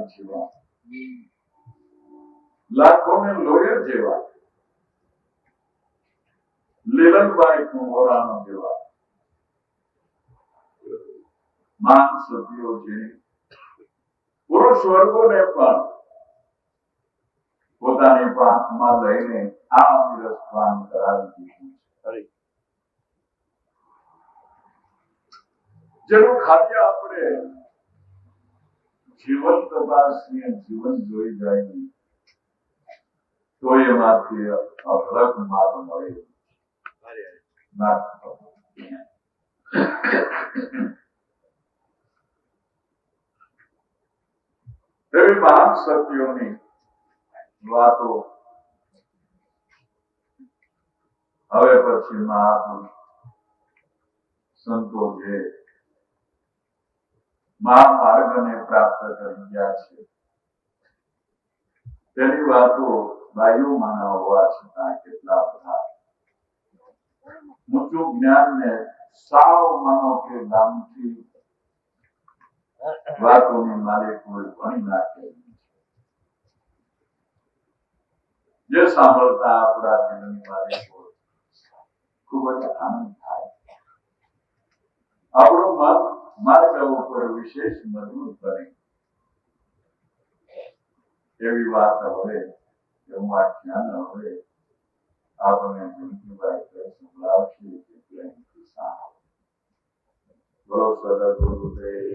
રાણી જેવા, લાખોને લોયર જેવા, લીલનબાઈ કુંવરાનો જેવા મહાન સભ્યો છે. પુરુષ વર્ગોને પણ પોતાની પાંખમાં લઈને આ અમીરસ પાન કરાવી દીધું છે. જેનું ખાદ્ય આપણે જીવન તપાસીએ, જીવન જોઈ જાય તો એમાંથી અલગ માર્ગ મળે ના. એવી મહાન સત્યોની વાતો હવે પછી મહાપુરુષ સંતો જે મહામાર્ગને પ્રાપ્ત કરી ગયા છે તેની વાતો બાયુમાંના હોવા છતાં કેટલા બધા ઊંચું જ્ઞાનને સાવ માનો કે ગામથી વાતોની માલિકોએ ભણી નાખેલી જે સાંભળતા આપણા દિલની માલિકો ખૂબ જ આનંદ થાય. આપણું મન માર્ગ ઉપર વિશેષ મજબૂત બને એવી વાત હવે એવું આખ્યાન હવે આપણને જિંદગીભાઈ સંભળાવશે. બોલો સદગુરુદેવ.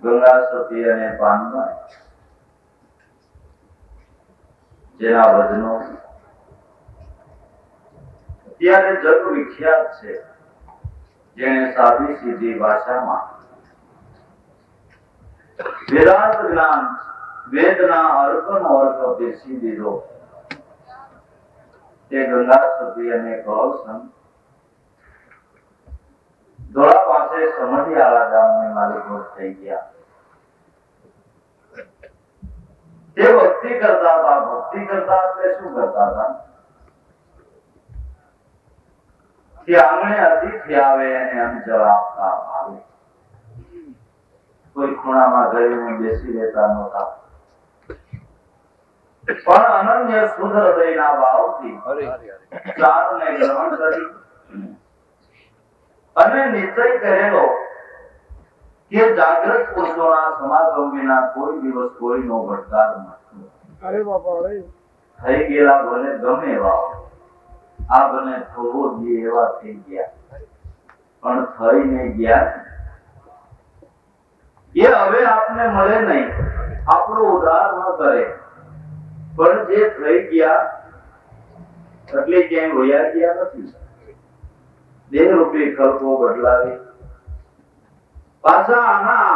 ગંગાસતી અને પાનબાઈ જેના ભજનો અત્યારે જગ વિખ્યાત છે, જેને સાદી સીધી ભાષામાં વેદાંત જ્ઞાન વેદના અર્થનો અર્થ બેસી દીધો તે ગંગાસતી અને કૌલસંગ ધોળા પાસે સમઢિયાળા ગામની માલિકો થઈ ગયા. તે ભક્તિ કરતા હતા. ભક્તિ કરતા એટલે શું કરતા હતા? કે આંગણે અતિથિ આવે અને અંજળ આપતા આવે. કોઈ ખૂણામાં ગઈને બેસી રહેતા નહોતા, પણ અનન્ય શુદ્ધ હૃદયના ભાવથી ચારને ગ્રહણ કરી અને નિશ્ચય કરેલો કે જાગૃત પુરુષોના સમાગમ વિના કોઈ દિવસ કોઈનો ભટકાર નથી. થઈ ગયેલા ભલે ગમે એવા આ બને થોડો જે એવા થઈ ગયા, પણ થઈને ગયા એ હવે આપને મળે નહીં, આપણો ઉદ્ધાર ન કરે, પણ જે થઈ ગયા એટલે ક્યાંય વયા ગયા નથી. દેહ રૂપી કલ્પો બદલાવી પાછા આના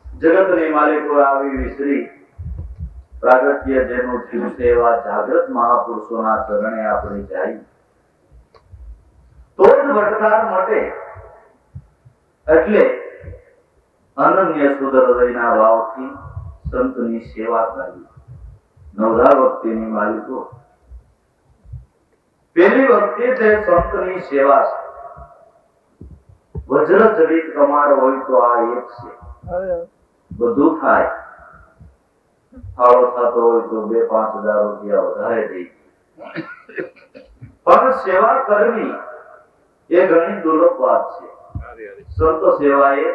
જગતની માલિકો આવી વિસરી પ્રાગટ્ય જેનું થયું છે એવા જાગૃત મહાપુરુષોના ચરણે આપણે જાય તો જ ભટકાર મટે. એટલે અનન્ય શુદ્ધ હૃદયના ભાવથી સંતની સેવા કરવી. નવધા ભક્તિની માલિકો પેલી વખતે તે સંતની સેવા છે. વજ્ર જડિત કમાડ હોય તો આ એક છે. બધું થાય, ફાળો થતો હોય તો 2-5 હજાર રૂપિયા વધારે દે, પણ સેવા કરવી એ ઘણી દુર્લભ વાત છે. સંત સેવા એ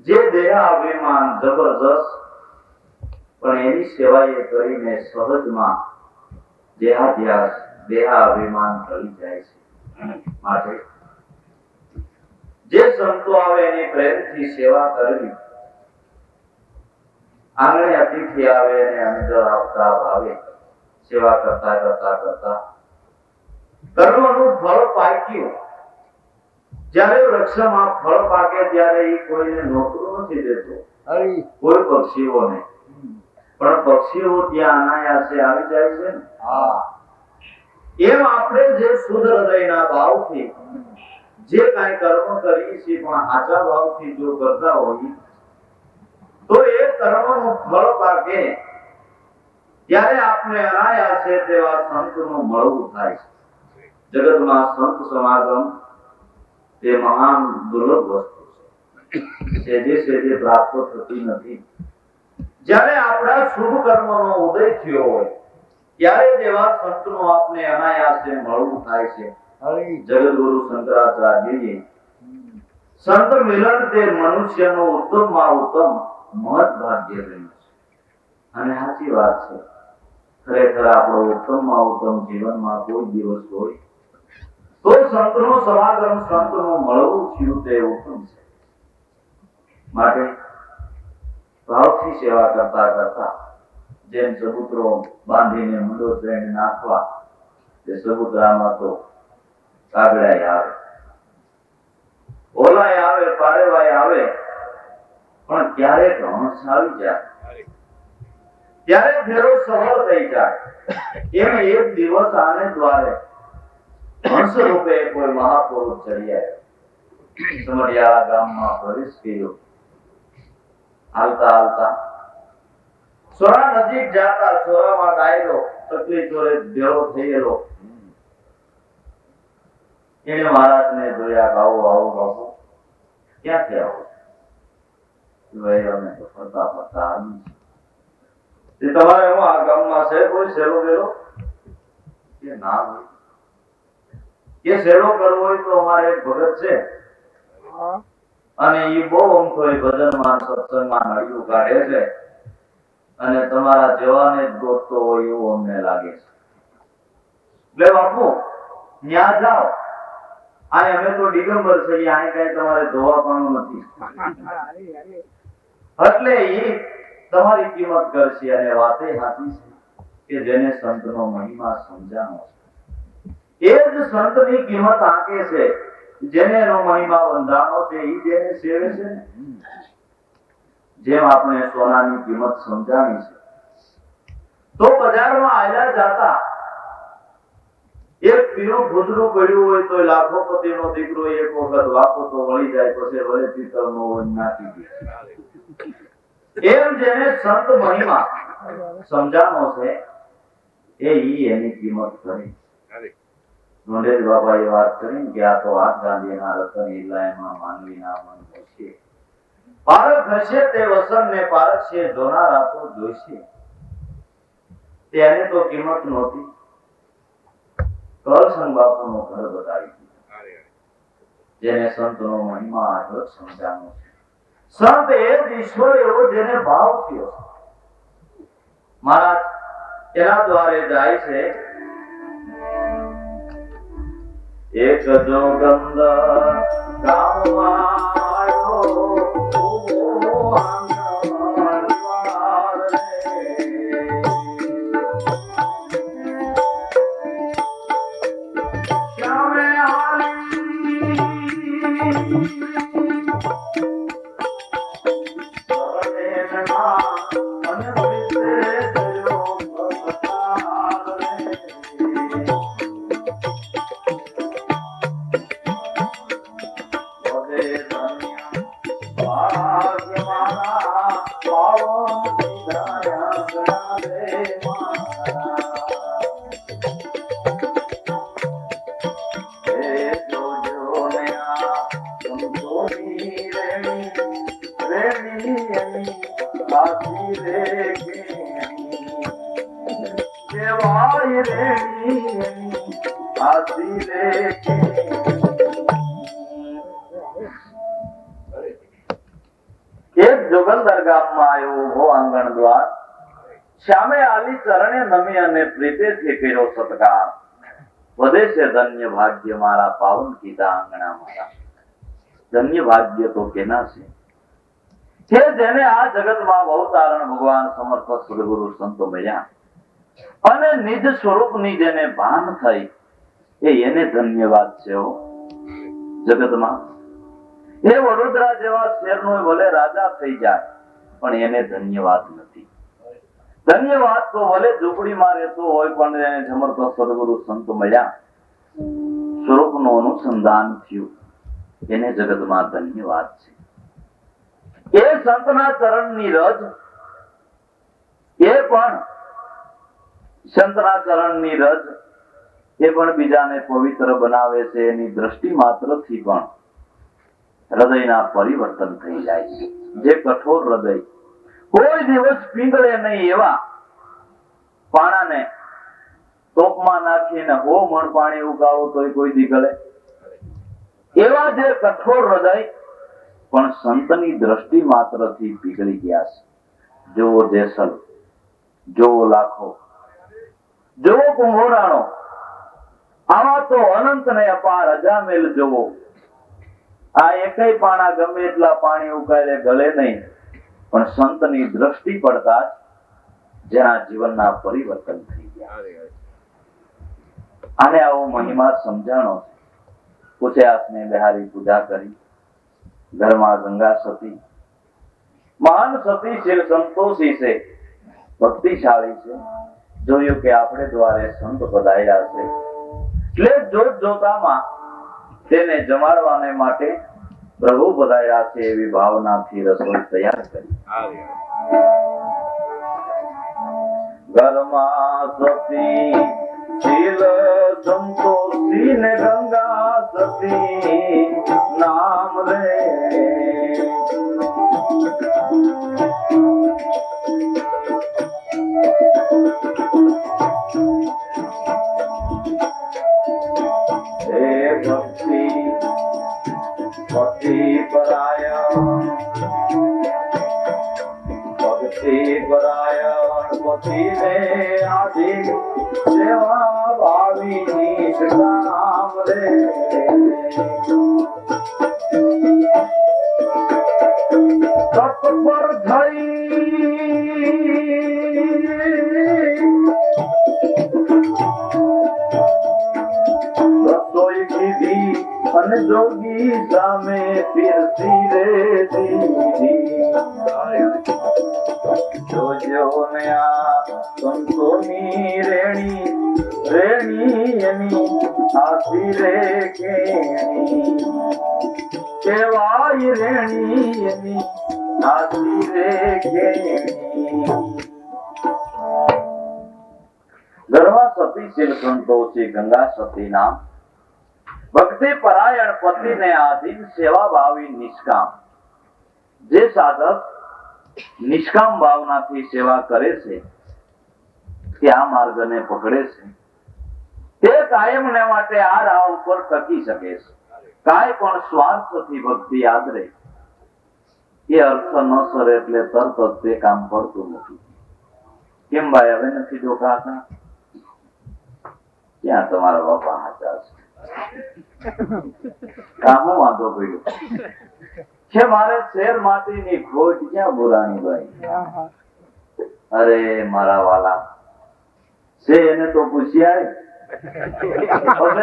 જે દેહાભિમાન જબરજસ્ત, પણ એની સેવા એ કરીને સહજમાં દેહાભિમાન ટળી જાય છે. માટે જે સંતો આવે એની પ્રેમથી સેવા કરવી. આંગણે અતિથિ આવે અને અંદર આવતા ભાવે સેવા કરતા કરતા કરતા કર્મનું ફળ પાક્યું. જ્યારે વૃક્ષમાં ફળ પાકે ત્યારે એ કોઈને નોકરું નથી દેતો, કોઈ પક્ષીઓને, પણ પક્ષીઓ ત્યાં અનાયાસે આવી જાય છે ને. એમ આપણે જે શુદ્ધ હૃદયના ભાવથી જે કાંઈ કર્મ કરીએ છીએ પણ આચા ભાવથી જો કરતા હોઈએ તો એ કર્મનું ફળ પાકે ત્યારે આપણે અનાયાસે તેવા સંતનું મળવું થાય છે. જગતમાં સંત સમાગમ તે મહાન દુર્લભ વસ્તુ છે, સેજે પ્રાપ્ત થતી નથી. જ્યારે આપણા શુભ કર્મનો ઉદય થયો હોય ત્યારે જેવા સંતનું આપણે અનાયાસે મળવું થાય છે. જગતગુરુ શંકરાચાર્યએ સંત મિલન તે મનુષ્યનો ઉત્તમમાં ઉત્તમ મહત ભાગ્ય રહ્યું છે. અને સાચી વાત છે. ખરેખર આપણો ઉત્તમમાં ઉત્તમ જીવનમાં કોઈ દિવસ હોય તો સંતનો સમાગમ, સંતનું મળવું થયું તે ઉત્તમ છે. માટે ભાવથી સેવા કરતા કરતા જેમ ચબૂતરો બાંધીને મુંડો ટ્રેન નાખવા, તે ચબૂતરામાં તો કાગડાય આવે, ઓલાય આવે, પારેવાય આવે, પણ ક્યારેક હંસ આવી જાય ત્યારે ફેરો સફળ થઈ જાય. એમ એક દિવસ આને દ્વારે હંસ રૂપે કોઈ મહાપુરુષ ચડી આવ્યો. સમઢિયાળા ગામમાં પ્રવેશ કર્યો. હાલતા હાલતા સોરા નજીક જાતા સોરામાં ડાયરો તકલી ચોરે ભેળો થયેલો. એને મહારાજને જોયા, આવો આવો બાપુ, ક્યાંથી આવો? ભાઈ અમે તો ફરતા ફરતા આવી છીએ. તમારે હું આ ગામમાં છે કોઈ સેલો વેલો? કે ના હોય. કે સેલો કરવો હોય તો અમારે એક ભગત છે અને એ બહુ અમથો ભજનમાં સત્સંગમાં નળિયું કાઢે છે અને તમારા જેવાને જ ગોતતો હોય એવું અમને લાગે છે. લે બાપુ ન્યા જાઓ, આ અમે તો દિગંબર છીએ, આ કઈ તમારે ધોવા પણ નથી. એટલે એ તમારી કિંમત કરશે. અને વાતે સાચી છે કે જેને સંતનો મહિમા સમજાણો છે એ જ સંતની કિંમત આંકે છે. જેને એનો મહિમા બંધાણો છે એ જેને સેવે છે ને. જેમ આપણે સોનાની કિંમત સમજાણી છે તો બજારમાં આયલા જાતા એક પીળું ભૂતરું પડ્યું હોય તો લાખોપતિનો દીકરો એક વખત વાપો તો વળી જાય, પછી વળે પિત્તળનો હોય નાખી દે. એમ જેને સંત મહિમા સમજાણો છે એ એની કિંમત કરી. નોંધેજ બાબાએ વાત કરી કે આ તો હાથ ગાંધીના રતન હિલાયમાં માનવીના મન હશે. પારખ હશે તે વસન ને પારખશે જોનારા તો જોઈશે. તેને તો કિંમત નહોતી. કરસંગ બાપુનો ઘર બતાવી દીધું. જેને સંતનો મહિમા અઢળક સમજાણો છે. સંત એ જ ઈશ્વર એવો જેને ભાવ થયો. મહારાજ એના દ્વારે જાય છે. એક જોગંદ ગામમાં આવ્યો પાવન વિધાયા ગણા રે મારા હે જોજો ને આ સંતોની રેણી રેણી એની આસી રે કેવાય રેણી એની આસી રે એક જોગંદર ગામમાં આવ્યો ઉભો આંગણ દ્વાર શ્યામે આલી ચરણે નમી અને પ્રીતેથી કર્યો સત્કાર વધે છે ધન્ય ભાગ્ય મારા પાવન કીધા આંગણા મારા ધન્ય ભાગ્ય તો કેના છે કે જેને આ જગતમાં અવતારણ ભગવાન સમર્થ સદગુરુ સંતો મળ્યા અને નિજ સ્વરૂપની જેને ભાન થઈ એને ધન્યવાદ છે જગતમાં એ વડોદરા જેવા શહેરનો ભલે રાજા થઈ જાય પણ એને ધન્યવાદ નથી ધન્યવાદ તો ભલે ઝૂંપડીમાં રહેતો હોય પણ એને સમર્થ સદગુરુ સંત મળ્યા સ્વરૂપનું અનુસંધાન થયું એને જગતમાં ધન્યવાદ છે એ સંતના ચરણની રજ એ પણ સંતના ચરણની રજ એ પણ બીજાને પવિત્ર બનાવે છે એની દ્રષ્ટિ માત્રથી પણ હૃદયના પરિવર્તન થઈ જાય છે જે કઠોર હૃદય કોઈ દિવસ પીંગળે નહીં એવા પાણાને ટોપમાં નાખીને હો મણ પાણી ઉગાડો તોય કોઈ દી ગળે એવા જે કઠોર હૃદય પણ સંતની દ્રષ્ટિ માત્રથી પીગળી ગયા છે જોવો જેસલ જોવો લાખો જોવો કુંભોરાણો આવા તો અનંત ને અપાર અજામેલ જોવો આ એકય પાણા ગમે એટલા પાણી ઉકાળે ગળે નહીં પણ સંતની દ્રષ્ટિ પડતા જ જેના જીવનના પરિવર્તન થઈ ગયા આને આવો મહિમા સમજાણો પૂછે આપને બિહારી પૂજા કરી ઘરમાં ગંગા સતી મહાન સતી છે સંતોષી છે ભક્તિશાળી છે જોયું કે આપણે દ્વારે સંત પધાર્યા છે એટલે જોત જોતામાં તેને જમાડવાને માટે પ્રભુ પધાર્યા છે એવી ભાવનાથી રસોઈ તૈયાર કરી ઘરમાં સતી શીલ સંતોષી ને ગંગા સતી નામ રે ભક્તિ પરાયણ પતિ ને આધી સેવા ભાવી નિષ્કામ રે તત્પર થઈ રસોઈ કીધી અને જોગી સામે પીરસી રે દીધી જોજો ને આ સંતોની રેણી રેણી એની આસી રે કેણી કેવાય રેણી એની આસી રે કેણી ઘરમાં સતી શીલ સંતોષી ગંગા સતી નામ ભક્તિ પરાયણ પતિ ને આધીન સેવા ભાવી નિષ્કામ જે સાધક નિષ્કામ ભાવનાથી સેવા કરે છે તે આ માર્ગને પકડે છે તે કાયમને માટે આ રાહ ઉપર ટકી શકે છે કાંઈ પણ સ્વાર્થથી ભક્તિ આદરે એ અર્થ ન સરે એટલે તરત જ તે કામ પડતું નથી કેમ ભાઈ હવે નથી ડોકાતા ક્યાં તમારા બાપા હાચા છે કામો વાંધો પડ્યો છે મારે શેર માટીની ખોટ ક્યાં બોલાણી ભાઈ અરે મારા વાલા છે એને તો પૂછી આવી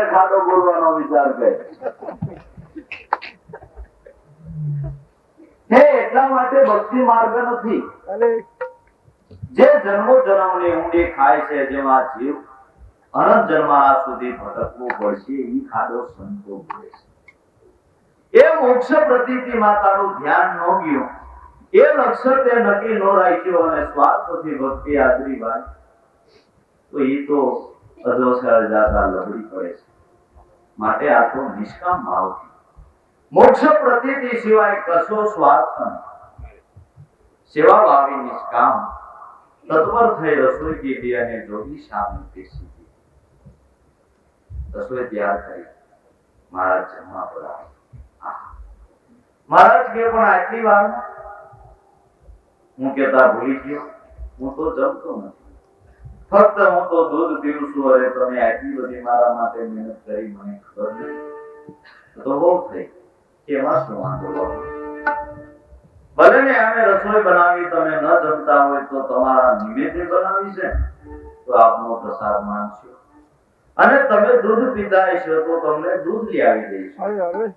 ખાડો બોલવાનો વિચાર કરે હે એટલા માટે ભક્તિ માર્ગ નથી જે જન્મો જન્મની ઊંડી ખાય છે જેમાં જીવ અનંત જન્મા સુધી ભટકવું પડશે એ ખાડો સંતો બોલે છે એ મોક્ષ પ્રતીતિ માતાનું ધ્યાન ન ગયું એ લક્ષ્ય તે નક્કી ન રાખ્યો અને સ્વાર્થથી ભક્તિ આદરી બાય તો એ તો અધોસર જાતા લબડી પડે છે. માટે આ તો નિષ્કામ ભાવથી મોક્ષ પ્રતીતિ સિવાય કશો સ્વાર્થ નથી. સેવા ભાવી નિષ્કામ તત્પર થઈ રસોઈ કીધી અને જોગી સામે પીરસી દીધી. રસોઈ તૈયાર કરી મહારાજ જમવા પર આવ્યા. મહારાજ કે પણ આટલી વાર હું કેતા ભૂલી ગયો, હું તો જમતો નથી, ફક્ત હું તો દૂધ પીવું છું. અરે તમે આટલી બધી મારા માટે મહેનત કરી મને ખબર નથી તો બહુ થઈ કેમાં શું વાંધો? ભલે ને અમે રસોઈ બનાવી, તમે ન જમતા હોય તો તમારા નિમિત્તે બનાવી છે તો આપનો પ્રસાદ માનશો, અને તમે દૂધ પીતા હશો તો તમને દૂધ લઈ આવી દઈશું.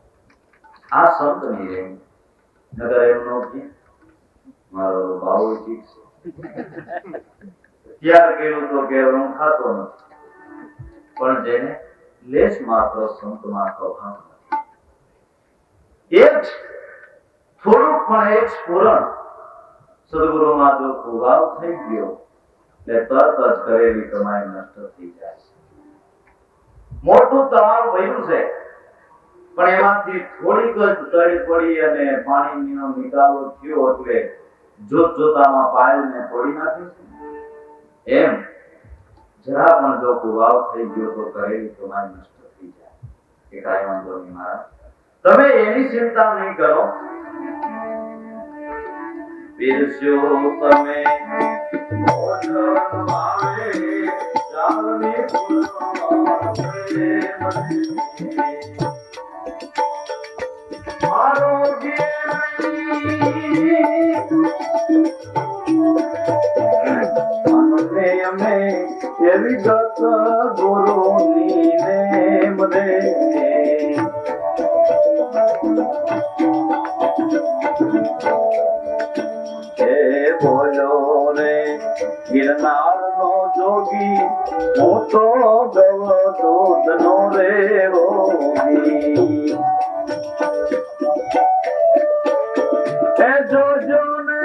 આ સંત ની રેમ નગર એમનો કે મારો ભાવ ઠીક છે ત્યાર કર્યું તો કે હું ખાતો નથી, પણ જેને લેશ માત્ર સંતમાં કભાવ નથી, એક થોડુંક પણ એક સ્ફુરણ સદગુરુમાં જો પ્રભાવ થઈ ગયો એટલે તરત જ કરેલી કમાઈ નષ્ટ થઈ જાય છે. મોટું તળાવ ભર્યું છે પણ એમાંથી થોડીક જ તળી પડી અને પાણીનો નિકાલો થયો એટલે જોત જોતામાં પાયલને તોડી નાખી છે. એમ જરા પણ જો પ્રભાવ થઈ ગયો તો કરેલી કમાઈ નષ્ટ થઈ જાય. કે કાંઈ વાંધો નહીં મહારાજ, તમે એની ચિંતા નહીં કરો. પીરસ્યો તમે અમે એવી ગત ગુરુની નેમ રે બોલો રે ગિરનાર નો જોગી, હું તો ગવ દૂધ નો રે હોગી. એ જોજો ને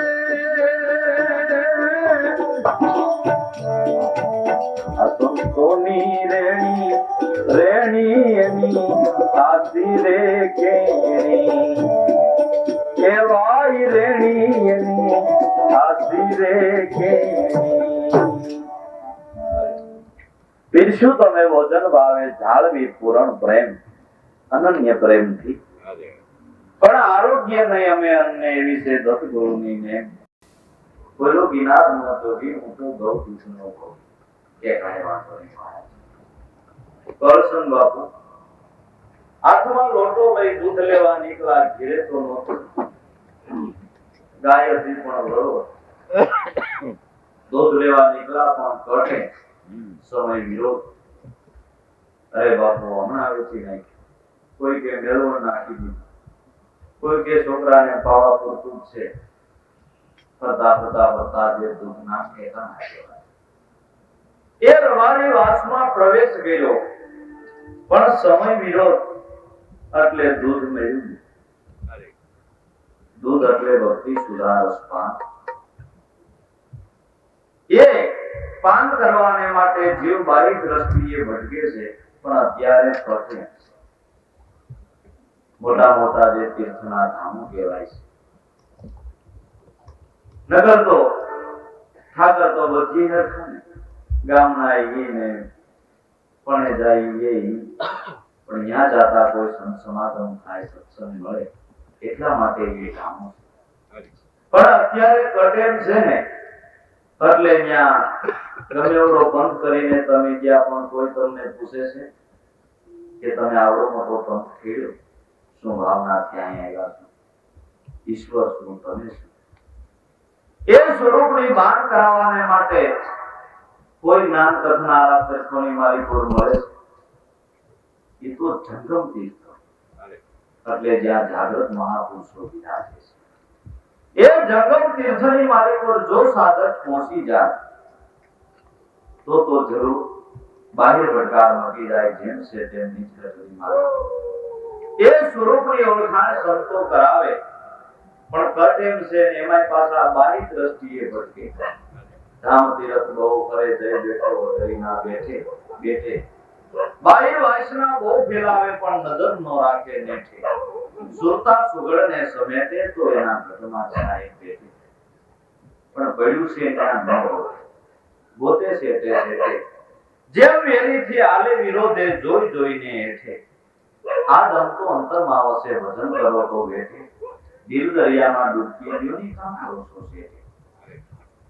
આ સંતોની રેણી રેણી એની આદિ રે કેણી કેવાય રેણી એની આદિ રે કેણી. પીરસ્યું તમે ભોજન ભાવે જાળવી પૂરણ પ્રેમ અનન્ય પ્રેમથી, પણ આરોગ્ય નહીં અમે અન્ય એવી છે દત્ત ગુરુની નેમ. બોલો ગિનાર ન જોગી, હું તો ગૌ દૂધ નો ગૌ. કે કાંઈ વાંધો નહીં મહારાજ. કરશન બાપુ હાથમાં લોટો લઈ દૂધ લેવા નીકળ્યા. ઘેરે તો નહોતો, ગાય હતી પણ બરોબર. દૂધ લેવા નીકળ્યા પણ કટે સમય વિરોધ. અરે બાપુ હમણાં વેચી નાખી, કોઈ કે મેળવણ નાખી દીધું, કોઈ કે છોકરાને પાવા પૂરતું છે. ફરતા ફરતા ફરતા જે દૂધ નાખે એ રવારી વાસમાં પ્રવેશ કર્યો, પણ સમય વિરોધ એટલે દૂધ મેળવ્યું. દૂધ એટલે ભક્તિ સુધારસ પાન. એ પાન કરવાને માટે જીવ બારી દ્રષ્ટિએ ભટકે છે, પણ અત્યારે ફરતે મોટા મોટા જે તીર્થના ધામો કહેવાય છે. નગર તો ઠાકર તો બધી હરખા ને, ગામના એ ને પણ જાય એ, પણ ત્યાં જતા કોઈ સંત સમાગમ થાય, સત્સંગ મળે એટલા માટે એ ધામો છે. પણ અત્યારે કટેમ છે ને એટલે ત્યાં ગમે એવડો પંથ કરીને તમે ત્યાં પણ કોઈ તમને પૂછે છે કે તમે આવડો મોટો પંથ ખેડ્યો, શું ભાવનાથી અહીંયા આવ્યા છો, ઈશ્વર શું તમે શું? એ સ્વરૂપની બાણ કરાવવાને માટે કોઈ જ્ઞાન કથનારા તીર્થોની મારી કોર મળે છે. એ તો જંગમ તીર્થ એટલે જ્યાં જાગૃત મહાપુરુષો બિરાજે છે. એ જંગમ તીર્થની મારી કોર જો સાધક પહોંચી જાય તો જરૂર બાહ્ય પડકાર મટી જાય. જેમ છે તેમની જ મારી એ સ્વરૂપની ઓળખાણ સંતો કરાવે પણ કટ એમ છે ને એમાંય પાછા બારી દ્રષ્ટિએ ભટકે. ધામ તીરથ બહુ કરે જય બેઠો જય ના બેઠે બેઠે. બાહ્ય વાસના બહુ ફેલાવે પણ નજર ન રાખે નેઠે. સુરતા સુગડને સમેટે તો એના ઘટમાં છાય બેઠે. પણ પડ્યું છે ત્યાં ન ગોતે છે તે જેમ વેલીથી આલે વિરોધે જોઈ જોઈને હેઠે. આ દંતો અંતરમાં વસે ભજન કરો તો બેઠે. દિલ દરિયામાં ડૂબકી દ્યોની કામ કરો છો શેઠે.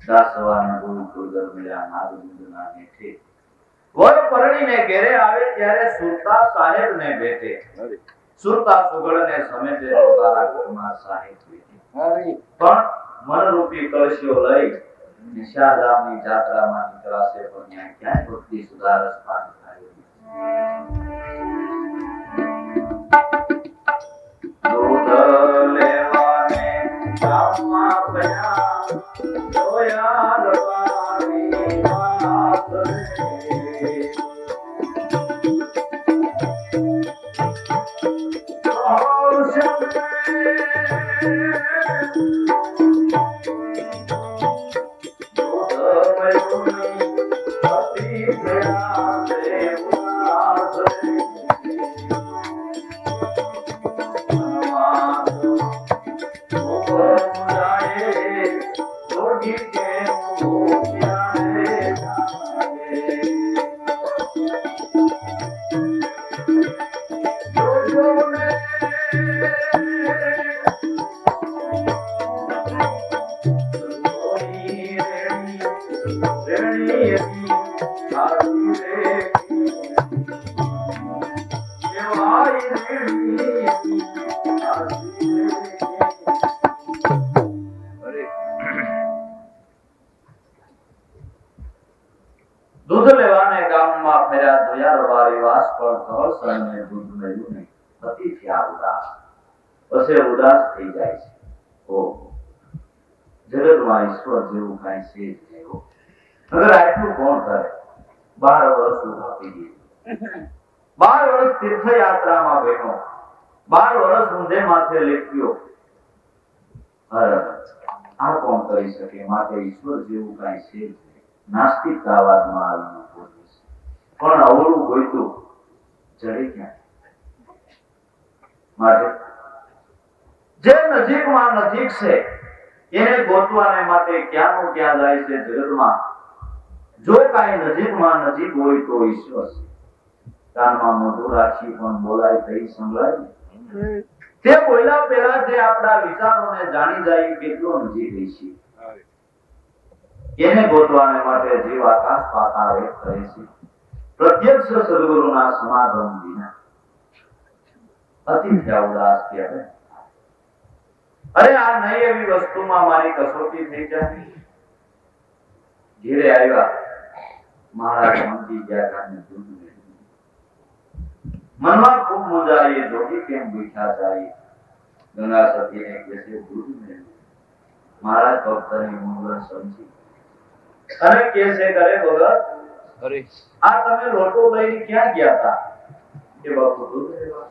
દાસવાના ગુરુ ગુરગર મિલા નાદ બુંદના નેઠે. વર પરણીને ઘેરે આવે ત્યારે સુરતા સાહેબ ને ભેટે. સુરતા સુગડને સમેટે તો તારા ઘરમાં સાહેબ બેઠે. પણ મનરૂપી કળશીઓ લઈ નિશાધામની જાત્રામાં નીકળાશે પણ ત્યાં ક્યાંય ભક્તિ સુધારસ પાન થાય. દૂધ લેવાને ગામમાં ગયા જોયા રવાની વાત રે. દૂધ લેવાને ગામમાં ફર્યા દયાળ વારી વાસ પણ ઘર સણને દૂધ મળ્યું નહીં. પતિ થયા ઉદાસ. પછી ઉદાસ થઈ જાય છે. ઓહો, જગતમાં ઈશ્વર જેવું કાંઈ છે જ નહીં. અગર આટલું કોણ કરે? 12 વર્ષ ઉભા થઈ ગઈ. 12 વર્ષ તીર્થયાત્રામાં ગયો. 12 વર્ષ ઊંધે માથે લેખ્યો. આ કોણ કરી શકે? માટે ઈશ્વર જેવું કાંઈ છે જ નહીં. નાસ્તિકતાવાદમાં આવીને પહોંચે છે. પણ અવળું ગોઈતું જડે ક્યાં? માટે જે નજીકમાં નજીક છે એને ગોતવાને માટે ક્યાંનું ક્યાં જાય છે જગતમાં. જો કાંઈ નજીકમાં નજીક હોય તો ઈશ્વર છે. કાનમાં મોઢું રાખી પણ બોલાય થઈ સંભળાય. તે બોલ્યા પહેલા જે આપણા વિચારોને જાણી જાય કેટલો નજીક રહી છે. એને ગોતવાને માટે જીવ આકાશ પાતાળ એક કરે છે. પ્રત્યક્ષ સદગુરુના સમાગમ વિના અતિ થયા ઉદાસ કહેવાય. અરે આ નહીં એવી વસ્તુમાં મારી કસોટી થઈ જાય. ઘેરે આવ્યા મહારાજ સમજી ગયા કાને દૂધ મેળવ્યું. મનમાં ખૂબ મુંજાઈ જોગી કેમ ભૂખ્યા જાય. ગંગા સતીને કહેશે દૂધ મેળવ્યું. મહારાજ ભક્તની મૂંઝવણ સમજી અને કે છે કરે ભગત આ તમે લોટો લઈને ક્યાં ગયા હતા? એ બાપુ દૂધ લેવા.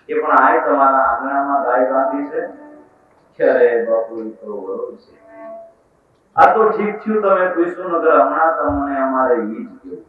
એ પણ આ તમારા આંગણામાં ગાય બાંધી છે. અરે બાપુ એ તો બરોબર છે. આ તો ઠીક થયું તમે પૂછ્યું, નગર હમણાં તમને અમારે ઈ જ કેવું.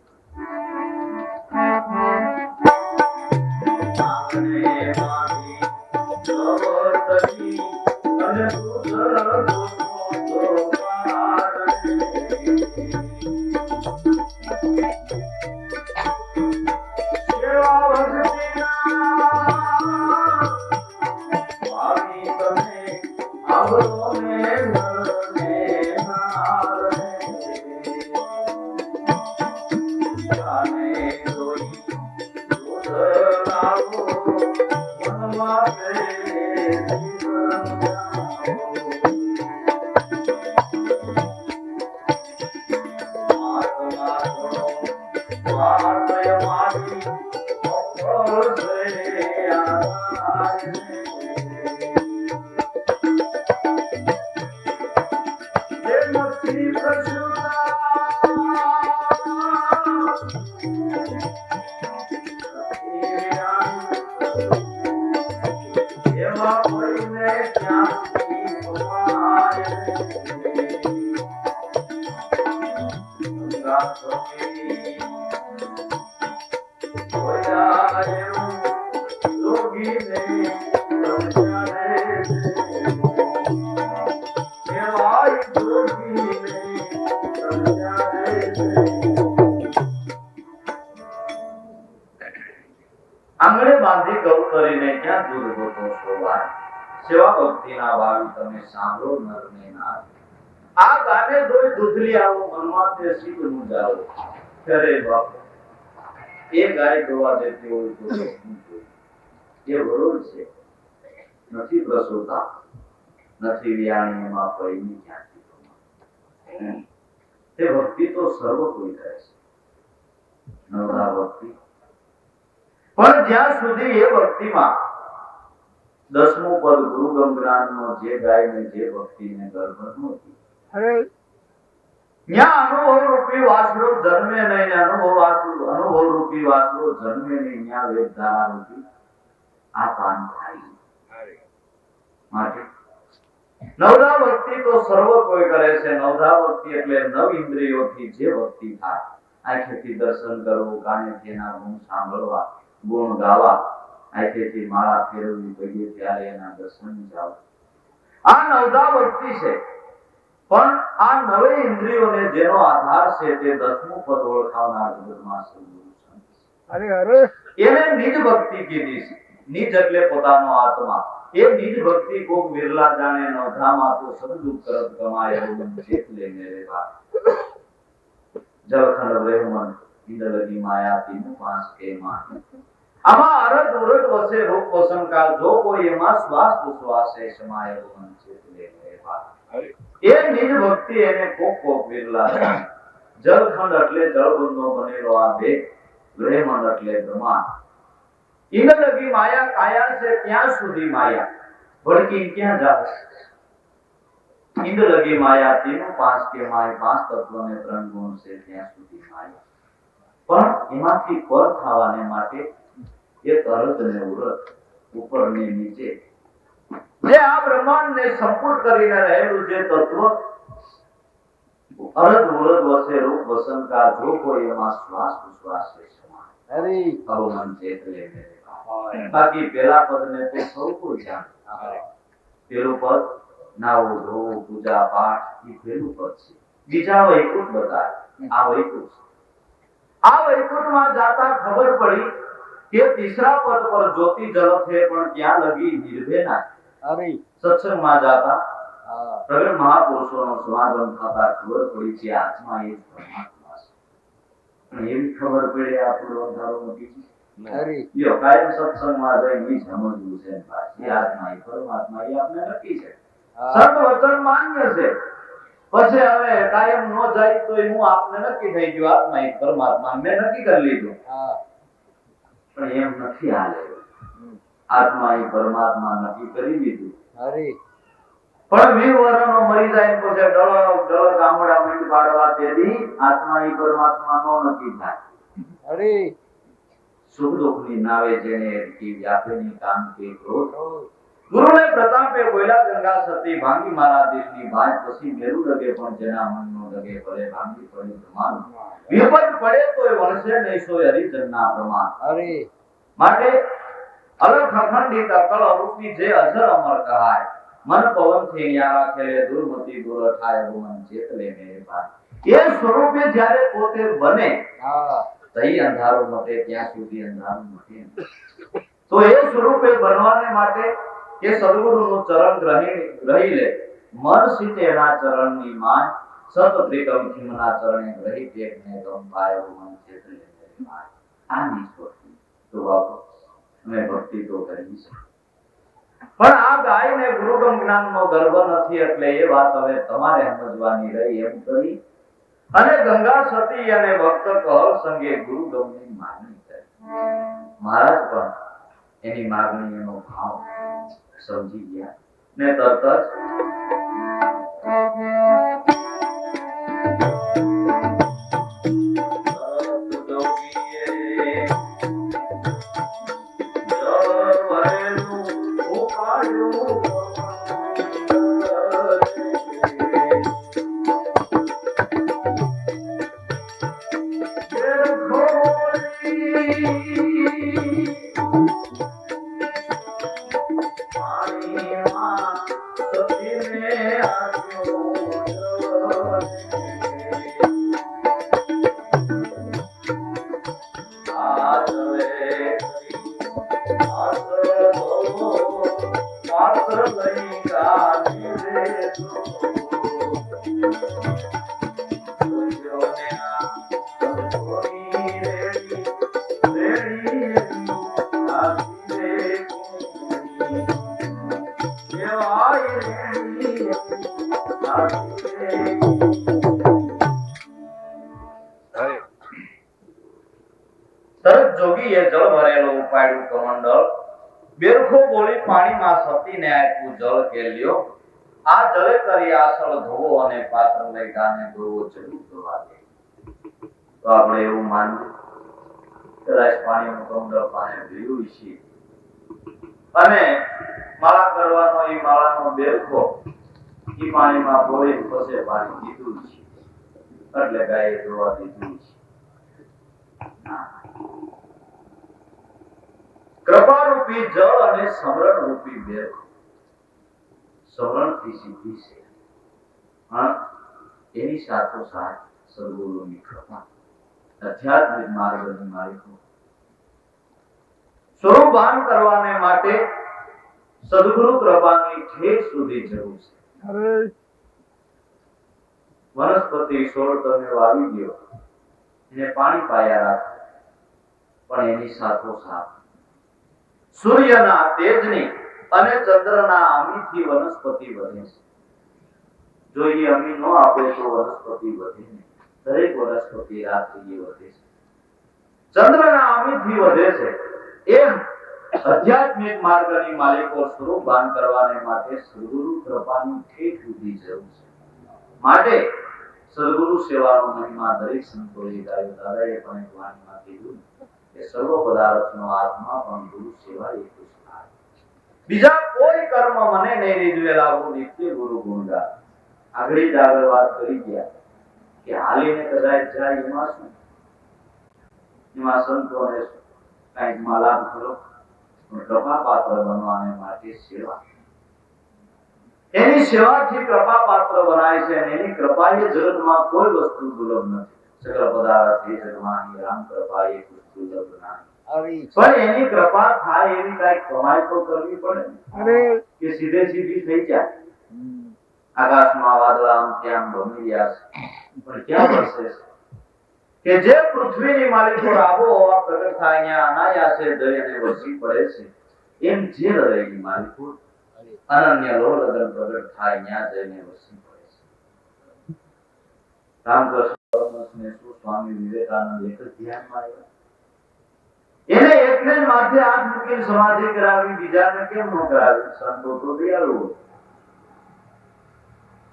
એવા કોઈને ક્યાં આંગણે બાંધી ગૌ કરીને ક્યાં દૂર ગોતો શોભા સેવા ભક્તિના ભાવી તમે સાંભળો નર ને નાદ આ ગાને દોય દૂધલી આવો મનમાં તે શીખ નું જાઓ કરે બાપ એ ગાય દોવા દેતી હોય તો શું જોઈએ એ વરોળ છે નથી પ્રસૂતા નથી વ્યાણીમાં પૈની ક્યાંથી તે ભક્તિ તો સર્વ કોઈ કરે છે નવરા ભક્તિ પણ જ્યાં સુધી એ ભક્તિમાં દસમું પદ ગુરુ ગંગરાનો જે ગાય ને જે ભક્તિને ગર્ભ નહોતી ત્યાં અનુભવ રૂપી વાસડો જન્મે નહીં અનુભવ રૂપી વાસડો જન્મે નહીં ત્યાં વેદધારા રૂપી આ પાન થાય માટે નવધા ભક્તિ તો સર્વ કોઈ કરે છે નવધા ભક્તિ એટલે નવ ઇન્દ્રિયોથી જે ભક્તિ થાય આંખેથી દર્શન કરવું કાનેથી એના ગુણ સાંભળવા ગુણ ગાવા આંખેથી માળા ફેરવવી પગે ત્યારે એના દર્શન જાવ આ નવધા ભક્તિ છે પણ આ નવે ઇન્દ્રિયોને જેનો આધાર છે તે દસમું પદ ઓળખાવનાર જગતમાં સદગુરુ સંત અરે અરે એને નિજ ભક્તિ કીધી છે નિજ એટલે પોતાનો આત્મા એ નિજ ભક્તિ કોક વિરલા જાણે નવધામાં તો સદદુખ કરત કમાય એવું ચેત લે મેરે બાપ જળખંડ બ્રહ્મન ઇન્દ્રલગી માયા તીન પાંચ કે માન આમાં અરદ ઉરદ વસે રૂપ વસન કાળ જો કોઈ એમાં શ્વાસ ઉશ્વાસ છે સમાય એવું ચેત લે મેરે બાપ એ નિજ ભક્તિ એને કોક કોક વિરલા જાણે જળખંડ એટલે જળબંધો બનેલો આ બે બ્રહ્મન એટલે બ્રહ્માંડ ઇન્દ્રલગી માયા કાયા છે ત્યાં સુધી માયા ભડકી ક્યાં જાવે ઇન્દ્રલગી માયા તીનું પાંચ કે માય પાંચ તત્વને ત્રણ ગુણ છે ત્યાં સુધી માયા પણ એમાંથી પર થવાને માટે એક અરદ ને ઉરદ ઉપર ને નીચે જે આ બ્રહ્માંડ ને સંપૂર્ણ કરીને રહેલું જે તત્વ અરદ ઉરદ વસે રૂપ વસંતકા જો કોઈ એમાં શ્વાસ ઉશ્વાસ છે સમાન હરી અવમન ચેત લે બાકી પેલા પદ ને તો સૌ કોઈ જાણે પેલું પદ નાવો ધોવો પૂજા પાઠ એ પેલું પદ છે બીજા વૈકુંઠ બતાય આ વૈકુંઠ આ વૈકુંઠમાં જાતા ખબર પડી કે તીસરા પદ પર જ્યોતિ જલ છે પણ ત્યાં લગી નિર્ભય ના અરે સત્સંગમાં જાતા પ્રગટ મહાપુરુષોનો સમાગમ થતા ખબર પડી કે આત્મા એ પરમાત્મા છે પણ એવી ખબર પડી આપણો અંધારો નથી અરે યો કાયમ સત્સંગમાં જઈને સમજવું છે ભાઈ આત્મા એ પરમાત્મા એ આપણે નક્કી છે સત વચન માન્ય છે પછી હવે કાયમ નો જાય તો હું આપને નક્કી થઈ ગયો આત્મા એ પરમાત્મા મેં નક્કી કરી લીધું પણ એમ નથી હાલે આત્મા એ પરમાત્મા નક્કી કરી દીધું અરે પણ 20 વર્ષનો મરી જાય પછી ડળો ગામડા મીંડ પાડવા તેદી આત્મા એ પરમાત્મા નો નક્કી થાય અરે સુખ દુઃખ ની નાવે જેને કી વ્યાપેની કામ કે ક્રોધ ગુરુને પ્રતાપે બોલ્યા ગંગા સતી ભાંગી મારા દિલની ભાજ પછી મેરું લગે પણ જેના મનનો લગે ભલે ભાંગી પડે પ્રમાણ વિપત પડે તોય વણસે નહીં સોય હરિજનના પ્રમાણ અરે માટે અલખ અખંડિત અકલ અરૂપી જે અજર અમર કહાય મન પવન થી યારા ખેલે દુર્મતિ દુર થાય મન ચેત લે મેરે ભાઈ એ સ્વરૂપે જ્યારે પોતે બને તઈ અંધારો મટે ત્યાં સુધી અંધારું મટે તો એ સ્વરૂપે બનવાને માટે કે સદગુરુનું ચરણ ગ્રહી લે મન સીતે એના ચરણની માન સત ત્રિકમ ખીમના ચરણે ગ્રહી ટેકને ગમ પાયો મન ચેત લે મેરે ભાઈ આ નિષ્પતિ તો બાપુ અમે ભક્તિ તો કરી છે પણ આ ગાય ને ગુરુગમ જ્ઞાન નો ગર્ભ નથી એટલે એ વાત હવે તમારે સમજવાની રહી એમ કરી અને ગંગા સતી અને ભક્ત કહર સંગે ગુરુગમ ની માગણી કરી મહારાજ પણ એની માગણી એનો ભાવ સમજી ગયા ને તરત તરત જોગીએ જળ ભરેલો ઉપાડ્યું કમંડળ, બેરખો બોલી પાણીમાં સતીને આપ્યું જળ કે લ્યો, આ જળે કરી આસળ ધોવો અને પાત્ર લઈ ગાને ધોવો જરૂર ધોવા દે. તો આપણે એવું માનવું કદાચ પાણીનું કમંડળ પાણી પીવું છે અને માળા કરવાનો એ માળાનો બેરખો એ પાણીમાં બોળી પછી પાણી દીધું છે એટલે ગાયે ધોવા દીધું છે. કૃપા રૂપી જળ અને સમરણ રૂપી બેરખો સમરણ થી સિદ્ધિ છે, એની સાથોસાથ સદગુરુની કૃપા, આધ્યાત્મિક માર્ગની માલિકો સ્વરૂપ ભાન કરવાને માટે સદગુરુ કૃપાની ઠેસ સુધી જરૂર છે. વનસ્પતિ છોડ તમે વાવી દો, એને પાણી પાયા રાખો, પણ એની સાથોસાથ સૂર્યના તેજની અને ચંદ્રના અમીથી વનસ્પતિ વધે છે. જો એ અમી ન આપે તો વનસ્પતિ વધે નહીં. દરેક વનસ્પતિ રાત્રિએ વધે છે, ચંદ્રના અમીથી વધે છે. એમ આધ્યાત્મિક માર્ગની માલિકો સ્વરૂપ ભાન કરવાને માટે સદગુરુ કૃપાની ઠેઠ સુધી જરૂર છે. માટે સદગુરુ સેવાનો મહિમા દરેક સંતોએ ગાયો. દાદાએ પણ એક વાણીમાં કીધું કે સર્વ પદાર્થનો આત્મા પણ ગુરુ સેવા એક જ થાય. બીજા કોઈ કર્મ મને નહીં રીઝવે લાવું નિત્ય ગુરુ ગુણગાન. આગળ વાત કરી ગયા કે હાલીને કદાચ જાય એમાં શું, એમાં સંતોને કઈક માલામ કરો, કૃપા પાત્ર બનવાને માટે સેવા, એની સેવાથી કૃપા પાત્ર બનાય છે અને એની કૃપા એ જગતમાં કોઈ વસ્તુ દુર્લભ નથી. સકલ પદાર્થ એ જગમાં રામ કૃપા એ દુર્લભ નથી, પણ એની કૃપા થાય એવી કઈક કમાઈ તો કરવી પડે કે સીધે સીધી થઈ જાય. આકાશમાં વાદળા આમ ત્યાં ભમી રહ્યા છે, પણ ક્યાં વરસે છે કે જે પૃથ્વીની માલિકો આબોહવા પ્રગટ થાય અહીંયા અનાયાસે દરિયાને વરસી પડે છે. એમ જે હૃદયની માલિકો અનન્ય લોહ લગન પ્રગટ થાય ત્યાં જઈને વરસી પડે છે. રામકૃષ્ણ સ્વામી વિવેકાનંદ એક જ ધ્યાનમાં આવ્યા. એને એકને જ માથે હાથ મૂકીને સમાધિ કરાવી, બીજાને કેમ ન કરાવી? સંતો તો દયાળુ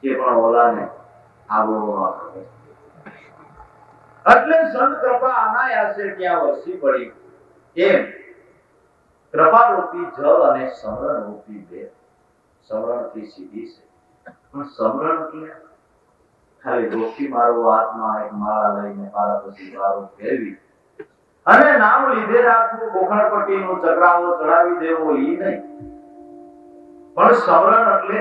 કે પણ ઓલાને આબોહવા કરે એટલે સંત કૃપા અનાયાસે ત્યાં વરસી પડી. એમ કૃપા રૂપી જળ અને સમરણ રૂપી બેર. સમરણ થી સીધી છે, પણ સમરણ એટલે ખાલી ડોકી મારો હાથમાં એક માળા લઈને પારા પછી વારો ફેરવી અને નામ લીધે રાખવું, કોખણપટ્ટીનું ચક્રાવો ચડાવી દેવો એ નહીં, પણ સમરણ એટલે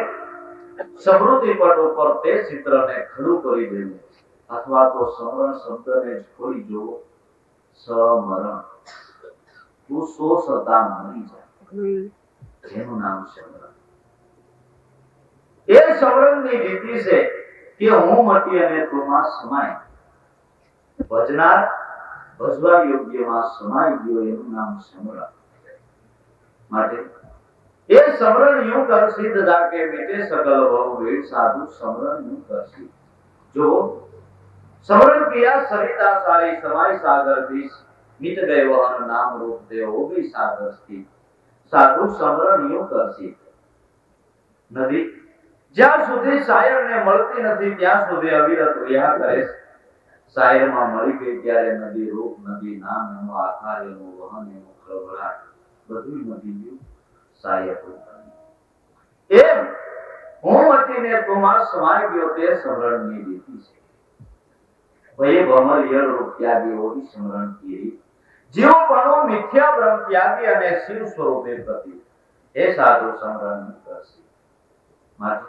સમૃદ્ધિ પટ ઉપર તે ચિત્રને ખડું કરી દેવું, અથવા તો સમરણ શબ્દને છોડી જોવો. સમરણ તું સો સતા મરી જાય, જેનું નામ સમરણ. એ સમરણની રીતિ છે કે હું મટી અને તુમાં સમાય. ભજનાર ભજવા યોગ્યમાં સમાઈ ગયો, એનું નામ સમરણ. માટે એ સમરણ યું કર સિદ્ધ જાકે મિટે સકલ ભવ વેદ સાધુ સમરણ યું કર સિદ્ધ. જો સમરણ किया सरिता सारी समाय सागर बीच मिट गए वहन नाम रूप देव वो भी सागर स्थित. साधु समरण યું કર સિદ્ધ. નદી જ્યાં સુધી સાયરને મળતી નથી ત્યાં સુધી અવિરત વિહાર કરે છે. સાયરમાં મળી ગઈ ત્યારે નદી રૂપ, નદી નામ, એનો આકાર, એનું વહન, એનો ખળભળાટ બધું નદી ગયું સાયર રૂપ. એમ હું મટીને તુમાં સમાઈ ગયો તે સમરણની રીતિ છે. ભય ભમર યર રૂપ ત્યાગી ઓવી સમરણ की રીત. જીવ પણ મિથ્યા બ્રહ્મ ત્યાગી અને શિવ સ્વરૂપે પ્રતિ એ સાધુ સમરણ કરશે. માટે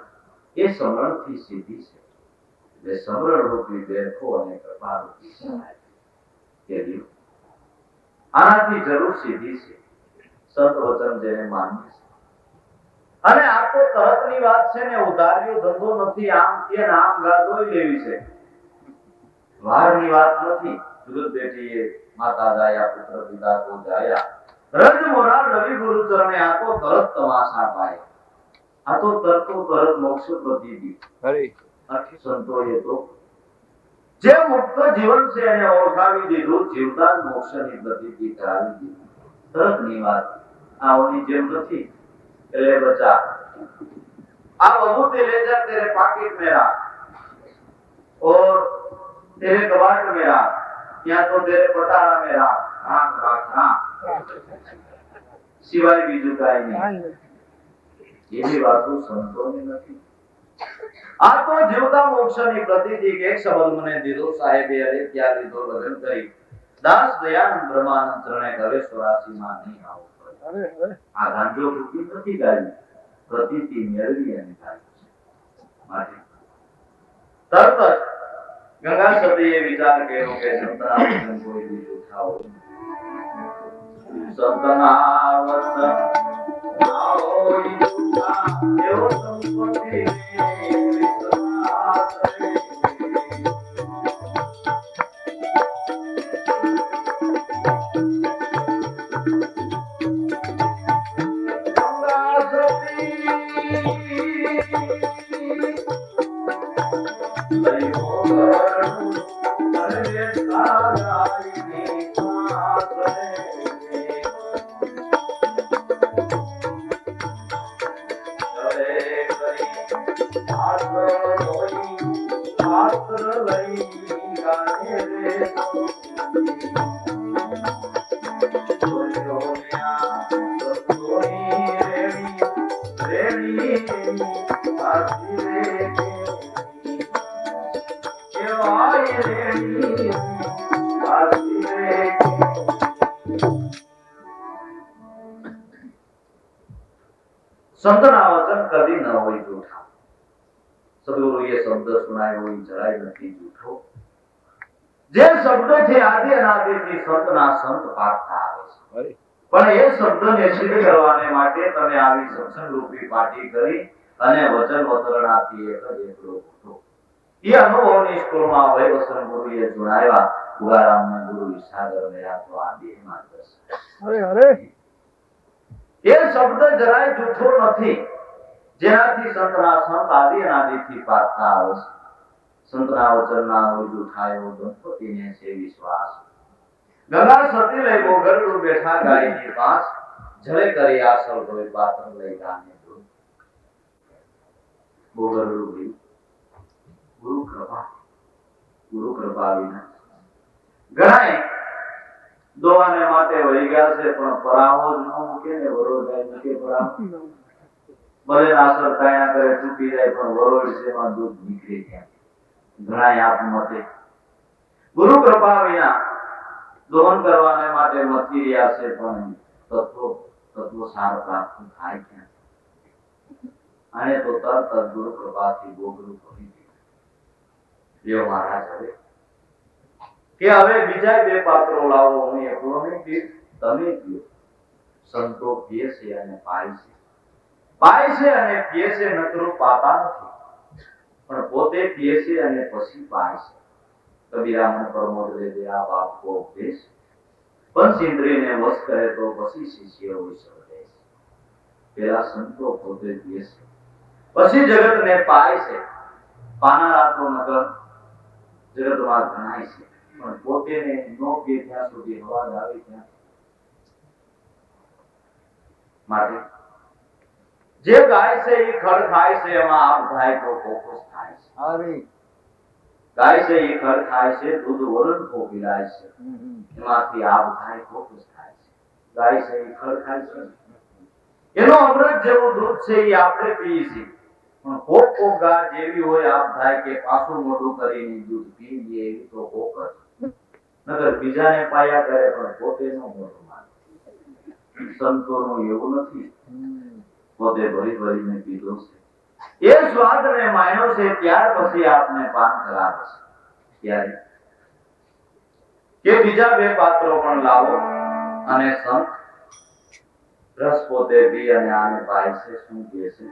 એ સમરણ થી સીધી છે. એ સમરણ રૂપી બેઠો અને કૃપા રૂપી સહાય કે લ્યો આનાથી જરૂર સીધી છે સંત વચન જેને માન્ય છે અને આ તો તરતની વાત છે ને ઉધાર્યો ધંધો નથી આમ કે આમ ગાદોય લેવી છે વારની વાત નથી જુગત બેઠીએ માતા જાયા પુત્ર પિતા કો જાયા રજ મોરા રવિ ગુરુ ચરણે આ તો તરત તમાશા પાય આ તો તરતો તરત મોક્ષ પ્રતિદી હરે આખી સંતોએ તો જે મુક્ત જીવન છે એને ઓળખાવી દીધું જીવતા મોક્ષની પ્રતિદી કરાવી દીધી તરતની વાત આવની જેમ નથી એટલે બચ્ચા आप अंगूठी ले जा तेरे पॉकेट में रख और तेरे कबाड़ में रख या तो तेरे पटारा में रख सिवाय बीजू काई नहीं ये भी बात संतों ने नहीं आ तो जीवता मोक्षनी प्रतीति एक शब्द मने दीदो साहेबे अरे क्या लीधो लगन करी दास दयानंद ब्रह्मानंद चरणे कवे स्वरासी માં નહીં આવો અરે અરે આ ગાંજો રૂપી નથી ગાય પ્રતીતિ મેળવી અને થાય છે માટે તરત ગંગા સતીએ વિચાર કર્યો કે સંતના વચન કોઈ બીજું થાઓ સંતના વચન આવો ઈચ્છા એવો સંપત્તિ વિશ્વાસ રે संतना वचन कभी न होई झूठा सदगुरु ये शब्द सुनाए हुई जराय नहीं झूठो जे शब्द थे आदि अनादि થી સંતના સંત પાકતા આવે છે પણ એ શબ્દને સિદ્ધ કરવાને માટે તમે આવી સત્સંગ રૂપી પાટી કરી અને વચન વતરણાથી એક જ એકલો હતો એ અનુભવની સ્કૂલમાં વૈ વસન ગુરુએ જણાવ્યા ઉગારામને ગુરુ ઈશાગર મેરા તો આદિ માર્ગસ અરે અરે એ શબ્દ જરાય જૂઠો નથી જેનાથી સંતના સંત આદિ અનાદિથી પાકતા આવે છે સંતના વચનના હોય જૂઠાયો ગણપતિને છે વિશ્વાસ ગંગા સતી લઈ ગોગરડું બેઠા ગાયની પાસ જલે કરી આસલ હોય પાત્ર લઈ ગાને દો ગોગરડું ગયું ગુરુ કૃપા વિના ગણાય દોવાને માટે વહી ગયા છે પણ પરાવો જ ન મૂકે ને વરોડ ગાય મૂકે પરાવો ભલે આસર કાયા કરે તૂટી જાય પણ વરોડ છે માં દૂધ નીકળે ત્યાં ગણાય આપ મતે ગુરુ કૃપા વિના દોહન કરવાને માટે મથી રહ્યા છે પણ તત્વો સાર પ્રાપ્ત થાય ક્યાં આને તો તરત ગુરુ કૃપાથી ગોગરું કરી દીધું એવો મહારાજ હવે કે હવે બીજા બે પાત્રો લાવો હું એકલો નહીં પીર તમે પીઓ સંતો પીએ છે અને પાય છે અને પીએ છે નકરું પાતા નથી પણ પોતે પીએ છે અને પછી પાય છે કબીરામણ પ્રમોદ લે દે આ બાપ કો ઉપદેશ પંચ ઇન્દ્રિયને વશ કરે તો પછી શિષ્ય હોય સંદેશ પેલા સંતો પોતે પીએ છે પછી જગતને પાય છે પાનારા તો નગર જગતમાં ગણાય છે પણ પોતે ને નો પીએ ત્યાં સુધી અવાજ આવે ત્યાં માટે જે ગાય છે એ ખડ ખાય છે એમાં આપ થાય તો કોકસ થાય છે હરે ગાય છે એ ખડ ખાય છે દૂધ વરણ કો પીલાય છે એમાંથી આપ થાય કોકસ થાય છે ગાય છે એ ખડ ખાય છે એનો અમૃત જેવું દૂધ છે એ આપણે પીએ છીએ પણ કોક ગા જેવી હોય આપ થાય કે પાછું મોઢું કરીને દૂધ પી લે એવી તો કોકસ નગર બીજાને પાયા કરે પણ પોતે નો મોઢું માને સંતોનું એવું નથી પોતે ભરી ભરીને પીધો છે એ સ્વાદને માણ્યો છે ત્યાર પછી આપને પાન કરાવે છે ત્યારે કે બીજા બે પાત્રો પણ લાવો અને સંત રસ પોતે પી અને આને પાય છે શું કહે છે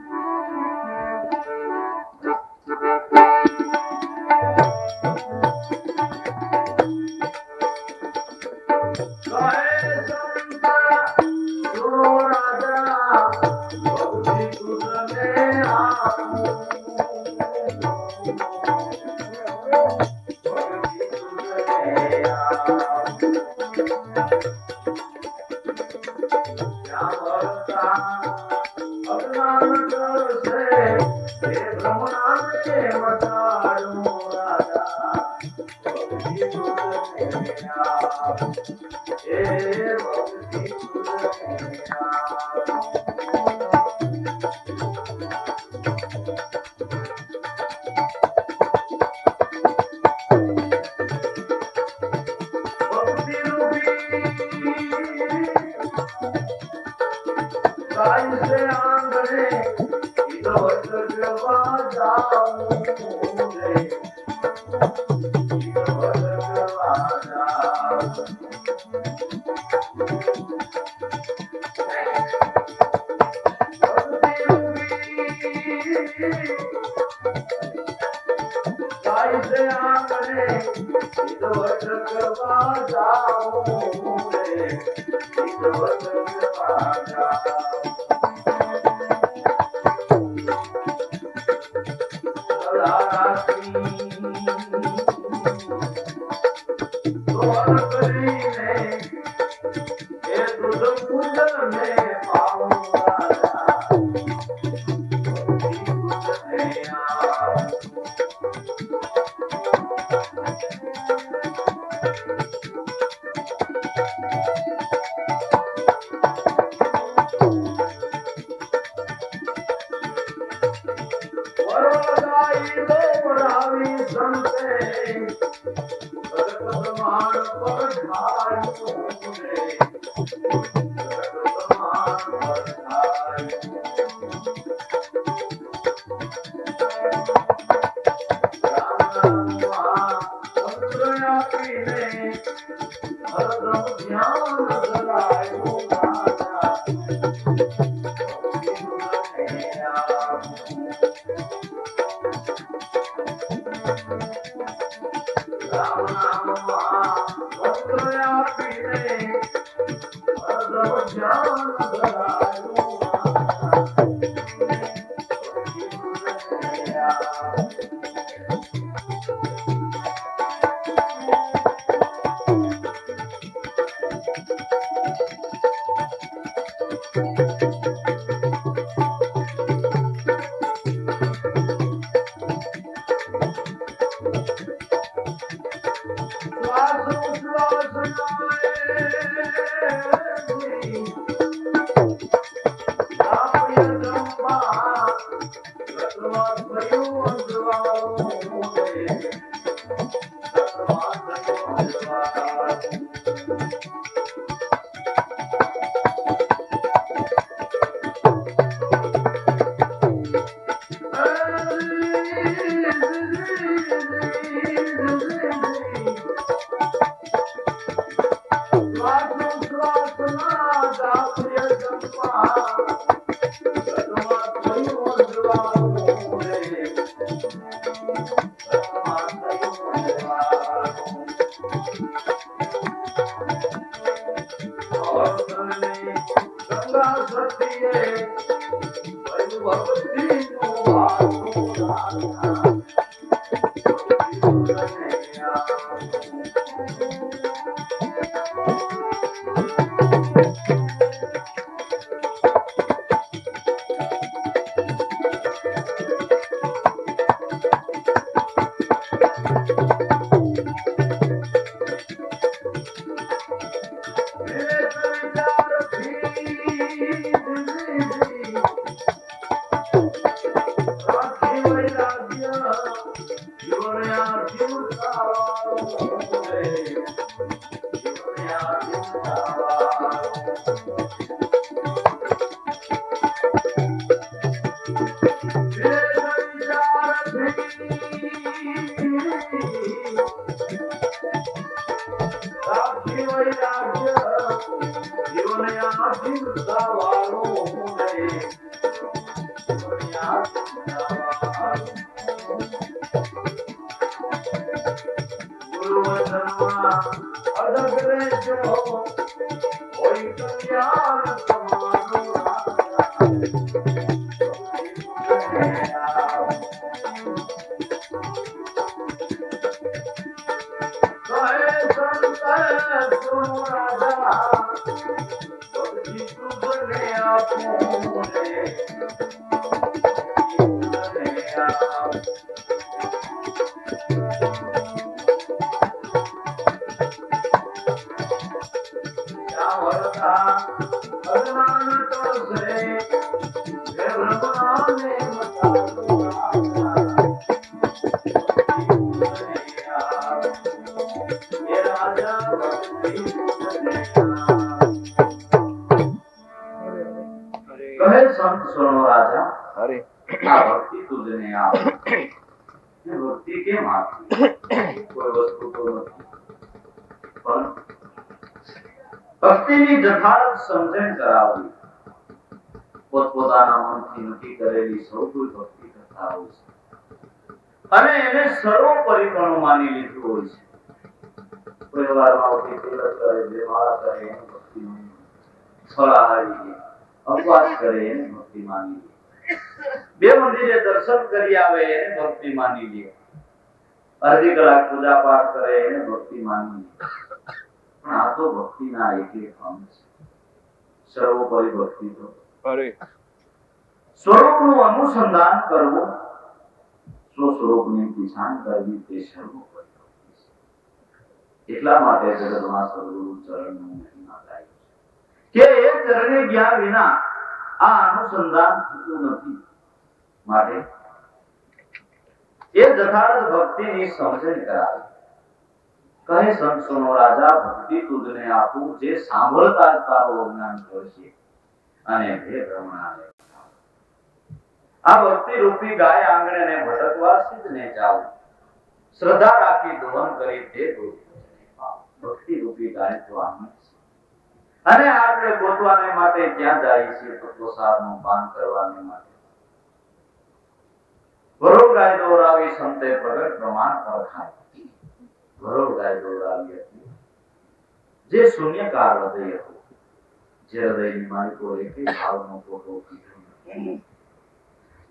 વચનમાં અડગ રહેજો કોઈ કલ્યાણ તમારું કહે સંત સુનો રાજા અરે આ ભક્તિ તુજને આપી ભક્તિ કેમ આપી કોઈ વસ્તુ તો નથી પણ ભક્તિની જથાર્થ સમજણ કરાવવી પોતપોતાના મનથી નક્કી કરેલી સૌ કોઈ ભક્તિ કરતા હોય છે અને એને સર્વોપરી પણ માની લીધું હોય છે કોઈ વારમાં ઉઠી તિલક કરે દેવાળા કરે એને ભક્તિ માની ફળાહારી ઉપવાસ કરે એને ભક્તિ માની બે મંદિરે દર્શન કરી આવે એને ભક્તિ માની લે અડધી કલાક પૂજા પાઠ કરે એને ભક્તિ માની લે પણ આ તો ભક્તિના એક અંગ છે સર્વોપરી ભક્તિ તો અરે સ્વરૂપનું અનુસંધાન કરવું સ્વસ્વરૂપની પીછાણ કરવી તે સર્વોપરી ભક્તિ છે એટલા માટે જગતમાં સદગુરુ ચરણનું મહિમા ગાય કે એ ચરણે ગયા વિના આ અનુસંધાન થતું નથી માટે એ જથાર્થ ભક્તિની સમજણ કરાવે કહે સંતોનો રાજા ભક્તિ તુજને આપું જે સાંભળતા જ તારું અજ્ઞાન કરશે અને હે બ્રહ્મણાને આ ભક્તિ રૂપી ગાય આંગણે ભટકવા સિદ્ધને જાવ શ્રદ્ધા રાખી દોહન કરી તે ભક્તિ રૂપી ગાય તો આનંદ અને આપણે ગોતવાને માટે ક્યાં જાય છે તો પ્રસાદનું પાન કરવાને માટે વરોળ ગાય દોરાવી સંતે પ્રગટ પ્રમાણ પર ખાય વરોળ ગાય દોરાવી હતી જે શૂન્યકાર હૃદય હતું જે હૃદયની માલિકો એકે ભાવનો પોટો કીધો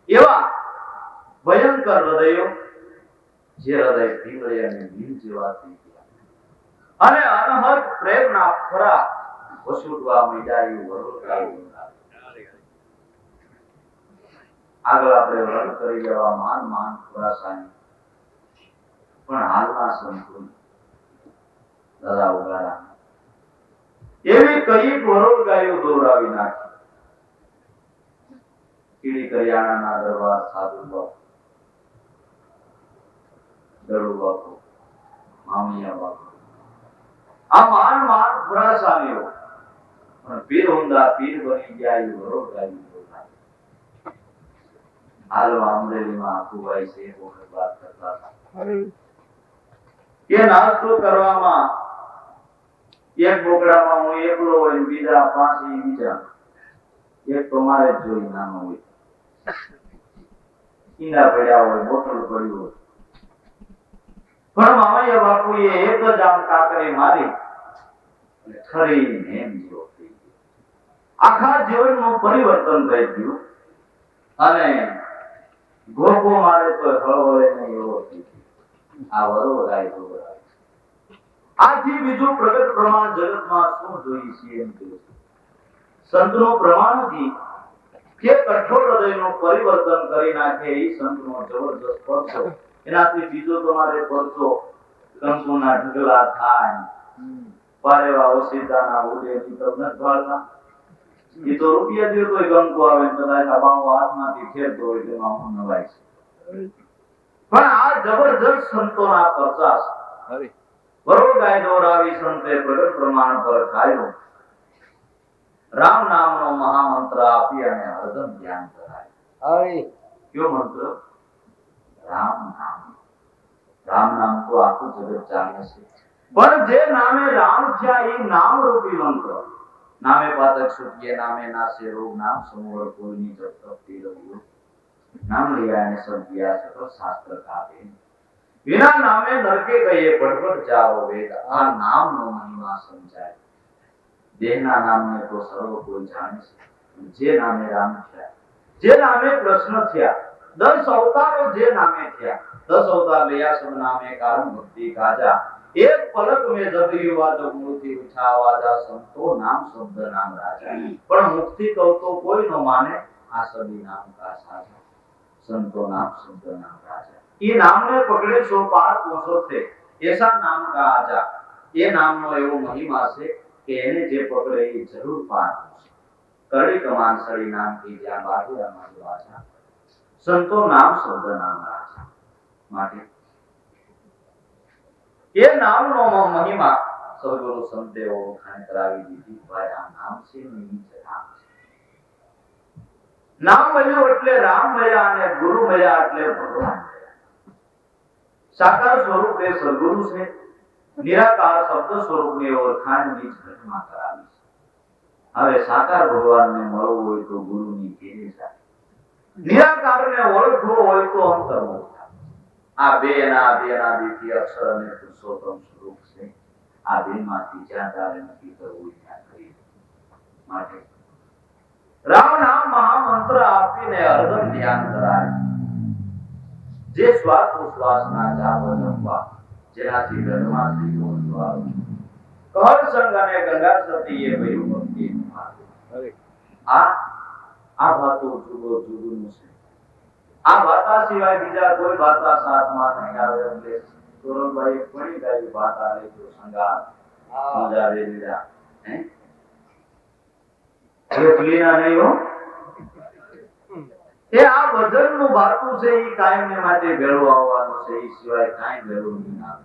એવા ભયંકર હૃદયો જે હૃદય પીવળે અને નીલ જેવા થઈ ગયા અને અનહદ પ્રેમના ફરા વસુટવા માંડ્યા વરોળ ગાય દોરાવી આગળ આપણે વર્ણન કરી લેવા માન ખુરાસાની પણ હાલના સંતો દાદા ઉગાડા એવી કઈ વરોળ ગાયો દોરાવી નાખી કીડી કરિયાણાના દરબાર સાધુ બાપુ દડુ બાપુ મામિયા બાપુ આ માન ખુરાસાનીઓ પણ પીર હુંદા પીર બની ગયા એ વરોળ ગાયો હાલવા અમરેલીમાં આખુભાઈ છે એક વખત વાત કરતા હતા કે નાસ્તો કરવામાં એક બોકડામાં હું એકલો હોય બીજા પાંચ બીજા એક તમારે જ જોઈ નાનો હોય ઈંડા પડ્યા હોય બોટલ પડી હોય પણ મામૈયા બાપુએ એક જ આમ કાકરી મારી ખરી નેમ જેવો થઈ ગયો આખા જીવનનું પરિવર્તન થઈ ગયું અને ગોપો મારે તો હળવળે નહીં એવો આ વરોળ ગાય દોરાવી આથી બીજું પ્રગટ પ્રમાણ જગતમાં શું જોઈએ છે એમ કહે છે સંતનો પ્રમાણથી કે કઠોર હૃદયનું પરિવર્તન કરી નાખે એ સંતનો જબરદસ્ત પરચો એનાથી બીજો તમારે પરચો કંકુના ઢગલા થાય પારેવા ઓશિતાના ઉડે ની તમને ભાળતા એ તો રૂપિયા દે તોય ગમતો આવે કદાચ આ બાવો હાથમાંથી ખેરતો હોય તેમાં હું નવાય છે પણ આ જબરજસ્ત સંતોના પરચાસ વરોળ ગાય દોરાવી સંતે પ્રગટ પ્રમાણ પર ખાયો રામ નામનો મહામંત્ર આપી અને હરદમ ધ્યાન કરાય કયો મંત્ર રામ નામ તો આખું જગત જાણે છે પણ જે નામે રામ થયા એ નામ રૂપી મંત્ર નામે પાતક સુખીએ નામે નાશે રોગ નામ સમોર કોઈની જપ તપતી રહ્યું નામ લિયા ને સબ દિયા સતો શાસ્ત્ર કાપે વિના નામે નરકે ગયે પડપડ જાઓ વેદ આ નામનો મહિમા સમજાય દેહના નામને તો સર્વ કોઈ જાણે છે જે નામે રામ થયા જે નામે કૃષ્ણ થયા 10 અવતારો જે નામે થયા 10 અવતાર લયા સબ નામે કારણ ભક્તિ ગાજા એક પલક મે જગ યુવા જગ મૂર્તિ ઉઠા આવાજા સંતો નામ શબ્દ નામ રાજા પણ મુક્તિ કહો તો કોઈ ન માને આ સબી નામ કા સાજા संतो नाम शब्द नाम राजा ये नाम ने पकड़े सो पार पहुंचो थे ऐसा नाम का आजा ये नाम नो एवो महिमा से कि એને જે પકડે એ જરૂર પાર પહોંચે કડી કમાન સડી નામ की જ્યાં બાજુરા માં વાજા સંતો નામ શબ્દ નામ રાજા માટે ये नाम नो महिमा સદગુરુ સંતેઓ ખાન કરાવી દીધી ભાઈ આ નામ છે નહીં છે નામ નામ મળ્યું એટલે રામ મળ્યા અને ગુરુ મળ્યા એટલે ભગવાન સાકાર સ્વરૂપ એ સદગુરુ છે નિરાકાર શબ્દ સ્વરૂપની ઓળખાણ બીજ ઘટમાં કરાવી છે હવે સાકાર ભગવાનને મળવું હોય તો ગુરુની ઘેરે જાય નિરાકારને ઓળખવો હોય તો અંતર્મુખ આ બેના દીથી અક્ષર અને પુરુષોત્તમ સ્વરૂપ છે આ બેમાંથી જ્યાં તારે નક્કી કરવું ત્યાં કરી માટે રામ નામ મહામંત્ર આપીને અર્ધમ ધ્યાન કરાય જે શ્વાસ ઉશ્વાસના જાપ જપવા જેનાથી ઘરમાંથી બોલવા કહર સંગ અને ગંગા સતી એ ભયું ભક્તિ આ વાતો જુગુનું છે આ વાતા સિવાય બીજા કોઈ વાતા સાથમાં નહીં આવે એટલે તોરણભાઈ ઘણી ગાય વાતા લેજો સંગાર મજાવે લીધા હે રોટલીના નહીં હો એ આ વજનનું બાતું છે એ કાયમને માટે ભેળું આવવાનું છે એ સિવાય કાંઈ ભેળું નહીં આવે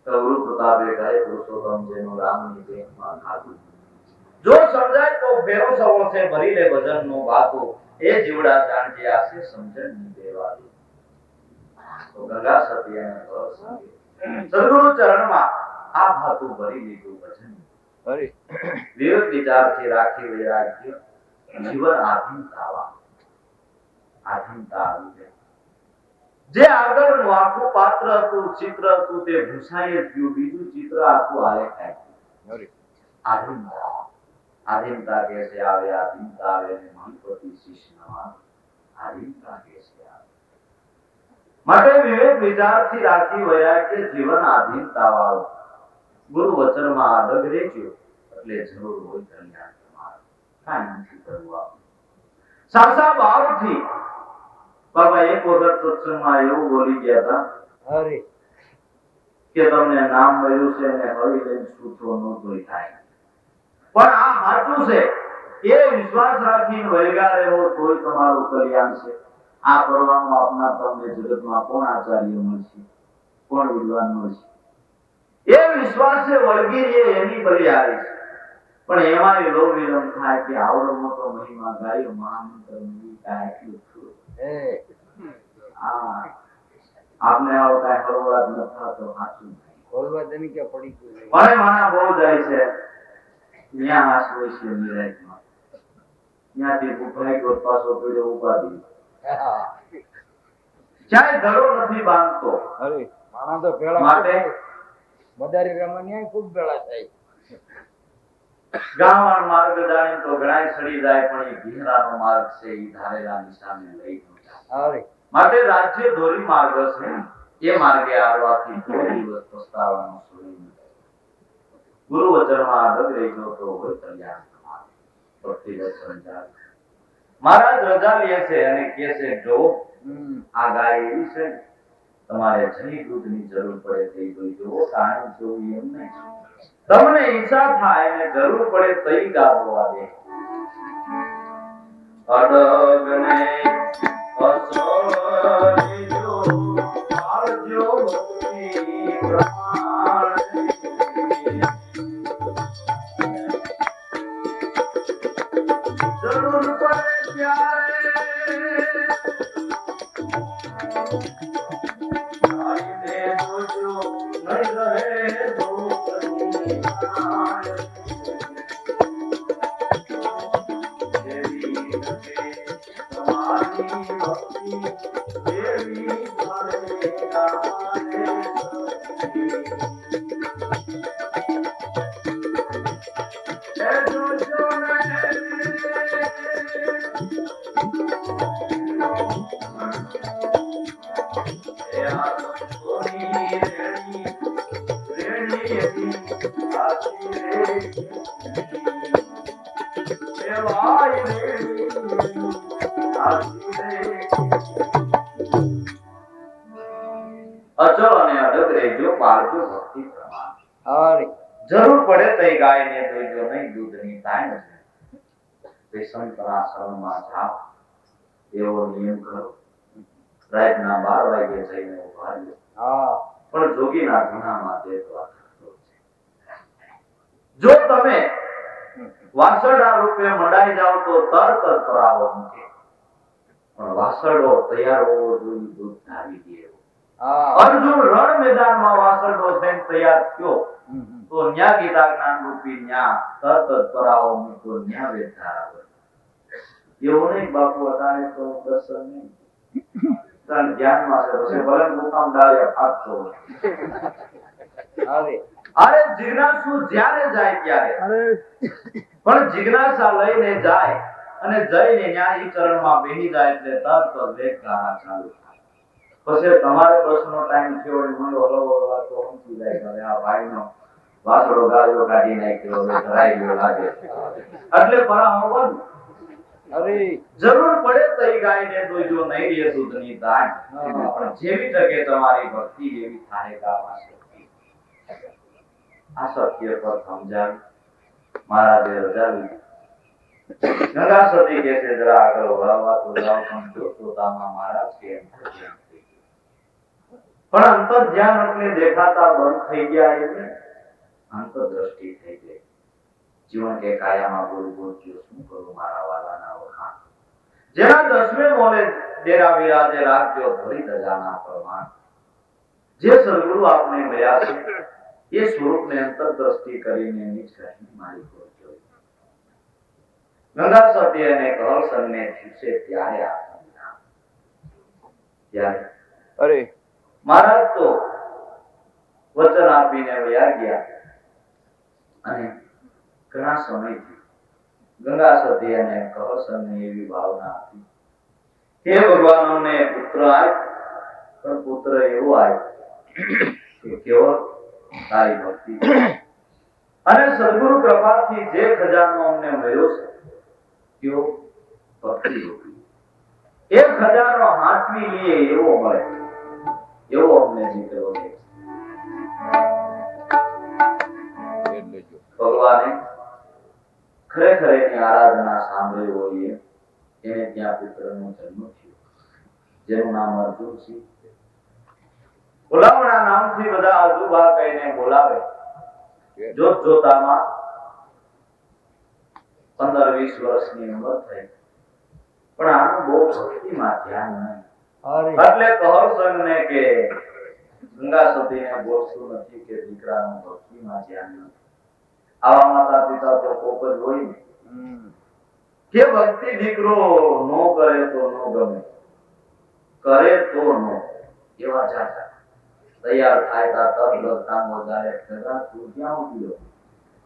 કૌરવ પ્રતાપે કહે પુરુષોત્તમ જેનું રામની દેખમાં ખાધું જો સમજાય તો ભેરો સવળ છે ભરી લે વજનનું બાતું એ જીવડા જાણજે આશે સમજણ ની દેવાતું તો ગંગા સતી અને સદગુરુ ચરણમાં આ ભાતું ભરી લીધું વજન વિવેક વિચારથી રાખી વૈરાગ્ય જીવન આધીનતા આવી જાય જે આગળનું આખું પાત્ર હતું ચિત્ર હતું તે ભૂસાઈ જ ગયું બીજું ચિત્ર આખું આલેખાય આધીનતા કે છે આવે આધીનતા આવે ને મહંપતિ શિષ્યમાં આધીનતા કે છે આવે માટે વિવેક વિચારથી રાખી વૈરાગ્ય જીવન આધીનતા વાળો ગુરુ વચનમાં અડગ રહેજો એટલે જરૂર હોય કલ્યાણ તમારું કાંઈ નથી કરવું સાસા ભાવથી બાબા એક વખત સત્સંગમાં એવું બોલી ગયા હતા કે તમને નામ મળ્યું છે અને હરી લઈને સૂત્રો ન જોઈ થાય પણ આ સાચું છે એ વિશ્વાસ રાખીને વૈગા રહેવો તોય તમારું કલ્યાણ છે આ કરવાનું આપના તમને જગતમાં કોણ આચાર્ય મળશે કોણ વિદ્વાન મળશે એ વિશ્વાસે વળગી એની બલિહારી છે પણ એમાંય લો વિલંબ થાય કે આવડો મોટો મહિમા ગાયો મહામંત્ર ની કાય એટલું છું આપને આવો કાય હળવળાટ ન થતો સાચું બોલવા દેની કે પડી ગયું મને માના બહુ જાય છે ત્યાં આસ હોય છે નિરાયતમાં ત્યાંથી ભૂખાઈ ગયો પાછો પીડ્યો ઉપાડી ચાહે ધડો નથી બાંધતો અરે માણા તો ભેળા માટે મદારી રમણિયા ખૂબ ભેળા થાય ગામવાન માર્ગ જાણે તો ગણાય સડી જાય પણ એ ઘેરાનો માર્ગ છે એ ધારેલા નિશાને લઈ જાય માટે રાજ્ય ધોરી માર્ગ છે એ માર્ગે આવવાથી કોઈ દિવસ પસ્તાવાનો છોડી ગુરુ વચનમાં અડગ રહી ગયો તો હોય કલ્યાણ ભક્તિ વચન જાય મહારાજ રજા લે છે અને કહે છે જો આ ગાય એવી છે તમારે જઈ દૂધની જરૂર પડે તે જોઈ જુઓ કારણ જોવું એમ નહીં તમને ઈચ્છા થાય અને જરૂર પડે તઈ ગાવા દે અડગને અસોરીજો આરજો ભક્તિ પ્રમાણ જરૂર પડે ત્યારે આઈને જોજો નહીં રહે ભક્તિ દેવી અચળ અને અડગ રહેજો, પાળજો ભક્તિ પ્રમાણ. જરૂર પડે તઈ ગાયને દોઈજો નહીં, દૂધની તાણ છે. સંતના શરણમાં જાઓ એવો નિયમ કરો. રાતના 12 વાગે જઈને ઉભા રહ્યો. પણ જોગીના ધૂણામાં દેતવા થતો છે. જો તમે વાસરડા રૂપે મંડાઈ જાઓ તો તરત જ પરાવો મૂકે. પણ વાસરડો તૈયાર હોવો જોઈએ, દૂધ ધારી દે. અર્જુન રણ મેદાનમાં વાસરડો થઈને તૈયાર થયો તો ન્યા ગીતા જ્ઞાન રૂપી ન્યા તરત જ પરાવો મૂકો, ન્યા વેધાર. એવું નહીં બાપુ અટાણે તો દર્શન નહીં કારણ ધ્યાનમાં છે પછી ભલે મુકામ ડાળ્યા ફાટતો અરે જિજ્ઞાસુ જ્યારે જાય ત્યારે પણ જિજ્ઞાસા લઈને જાય અને જઈને ન્યા ઈ ચરણમાં બેહી જાય એટલે તરત જ વેધધારા ચાલુ થાય. પછી તમારે બસનો ટાઈમ થયો હોય મને હલવા તો સમજી જાય કે આ ભાઈનો વાસડો ગાળ્યો કાઢી નાખ્યો હવે ધરાઈ ગયો લાગે એટલે પરામો બંધ. જરૂર પડે તો ઈ ગાયને દોઈજો નહીં રે દૂધની તાણ. પણ જેવી તકે તમારી ભક્તિ એવી થાય ગાવા શક્તિ. આ સત્ય પર સમજાવી મહારાજે રજાવી. ગંગા સતી કે છે જરા આગળ વળાવવા તો જાવ પણ જોતામાં મહારાજ કે પણ અંતર ધ્યાન એટલે દેખાતા બંધ થઈ ગયા એટલે અંતરદ્રષ્ટિ થઈ ગઈ. જીવન કે કાયામાં બોલ બોલ શું કરું મારા વાલાના વખાણ. જેના 10મે મોલે ડેરા વિરાજે રાખજો ધરી દજાના પ્રમાણ. જે સદગુરુ આપને મળ્યા છે એ સ્વરૂપને અંતરદ્રષ્ટિ કરીને નિશ્ચયની મારી કરજો. ગંગા સતી અને કહલસનને દિવસે ત્યારે આ ત્યારે અરે મહારાજ તો વચન આપીને વયા ગયા અને ઘણા સમયથી ગંગા સતી અને કહલસનની એવી ભાવના હતી કે ભગવાન અમને પુત્ર આપ, પણ પુત્ર એવો આપ કે કેવળ તારી ભક્તિ અને સદગુરુ કૃપાથી જે ખજાનો અમને મળ્યો છે તેઓ ભક્તિ રૂપી. એ ખજાનો હાથવી લઈએ એવો મળે એવો અમને જીતેલો છે. ભગવાને ખરેખર એની આરાધના સાંભળી હોય એને ત્યાં પુત્રનો જન્મ થયો જેનું નામ અર્જુન છે. બોલાવણા નામથી બધા અજુબા કહીને બોલાવે. જોત જોતામાં 15-20 વર્ષની ઉંમર થઈ પણ આનું બહુ ભક્તિમાં ધ્યાન નહીં. એટલે કહલસનને કે ગંગા સતીને બોલતું નથી કે દીકરાનું ભક્તિમાં ધ્યાન નથી. આવા માતા પિતા તો કોક જ હોય ને કે ભક્તિ દીકરો નો કરે તો નો ગમે, કરે તો નો. એવા જાતા તૈયાર થાય તા તર લગતામો જાય ખરા તું ક્યાં ઉઠ્યો?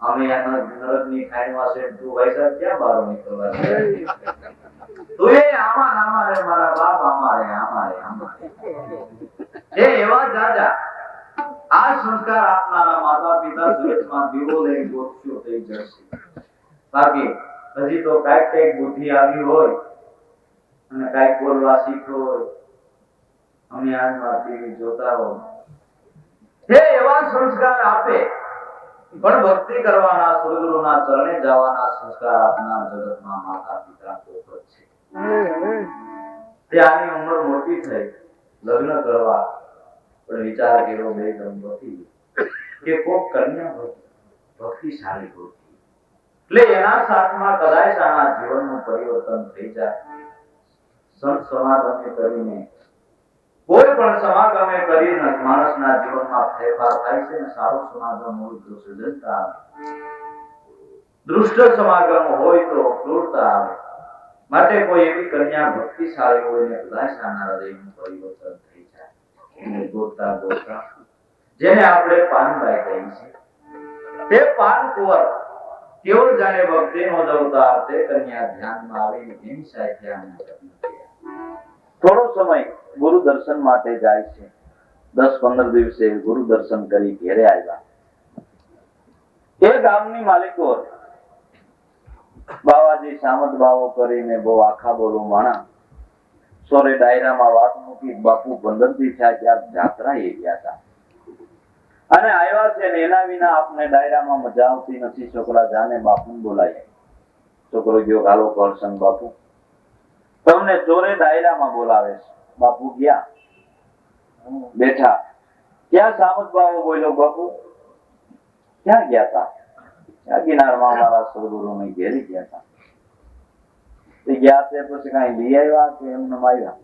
અમે આ નરકની ખાઈમાં છે તું વૈસા ક્યાં બહાર નીકળવા છે? તું એ આમાં નામાં રે મારા બાપ અમારે એ એવા જાજા. આ સંસ્કાર આપનારા માતા પિતા જગતમાં દીવો લઈ ગોઠવ્યો થઈ જશે. બાકી હજી તો કઈક બુદ્ધિ આવી હોય અને કઈક બોલવા શીખ્યો હોય અમે આજમાં ટીવી જોતા હોય હે એવા સંસ્કાર આપે પણ ભક્તિ કરવાના સદગુરુના ચરણે જવાના સંસ્કાર આપનાર જગતમાં માતા પિતા કોક જ છે. ત્યાંની ઉંમર મોટી થઈ લગ્ન કરવા પણ વિચાર કર્યો બે દંપતી કે કોક કન્યા ભક્તિશાળી હોતી એટલે એના સાથમાં કદાચ આના જીવનનું પરિવર્તન થઈ જાય. સંત સમાગમે કરીને કોઈ પણ સમાગમે કરીને માણસના જીવનમાં ફેરફાર થાય છે ને સારો સમાગમ હોય તો સજ્જનતા આવે, દુષ્ટ સમાગમ હોય તો ક્રૂરતા આવે. માટે કોઈ એવી કન્યા ભક્તિશાળી હોય ને કદાચ આના હૃદયનું પરિવર્તન થઈ જાય. ગોતતા ગોતતા જેને આપણે પાનબાઈ કહીએ છીએ, તે પાન કુંવર કેવો જાણે ભક્તિનો જ અવતાર, તે કન્યા ધ્યાનમાં આવીને એની સાથે થોડો સમય ગુરુ દર્શન માટે જાય છે. 10-15 દિવસે ગુરુ દર્શન કરી ઘેરે આવ્યા. એ ગામની માલિકો બાવાજી સામત બાવો કરીને બહુ આખા બોલો માણા સોરે ડાયરામાં વાત મૂકી. બાપુ 15 દી થયા ત્યાં જાત્રા એ ગયા હતા અને આવ્યા છે ને એના વિના આપને ડાયરામાં મજા આવતી નથી. છોકરા જાને બાપુને બોલાય. છોકરો ગયો, ગાલો કરશન બાપુ તમને ચોરે ડાયરામાં બોલાવે છે. બાપુ ગયા, બેઠા. ક્યાં સામત બાવો બોલ્યો, બાપુ ક્યાં ગયા હતા? ક્યાં ગિરનારમાં અમારા સદગુરુને ઘેરી ગયા હતા. તે ગયા તે પછી કઈ લઈ આવ્યા કે એમને આવ્યા?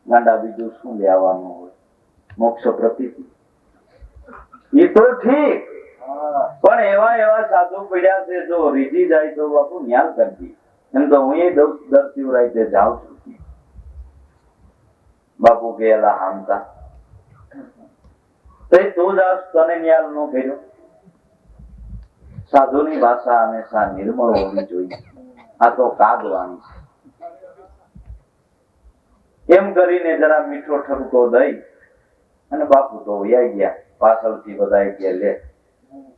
ગાંડા બીજું શું લેવાનું હોય? મોક્ષ પ્રતીતિ એ તો ઠીક, પણ એવા એવા સાધુ પડ્યા છે જો રીઝી જાય તો બાપુ ન્યાલ કરતી. એમ તો હું એ દર્શી રાતે જાઉં છું. બાપુ ગયેલા હામતા તું જાસ, તને ન્યાલ ન કર્યો. સાધુની ભાષા હંમેશા નિર્મળ હોવી જોઈએ. આ તો કાદવાની છે. એમ કરીને જરા મીઠો ઠપકો દઈ અને બાપુ તો વયા ગયા. પાછળથી બધા ગયા લે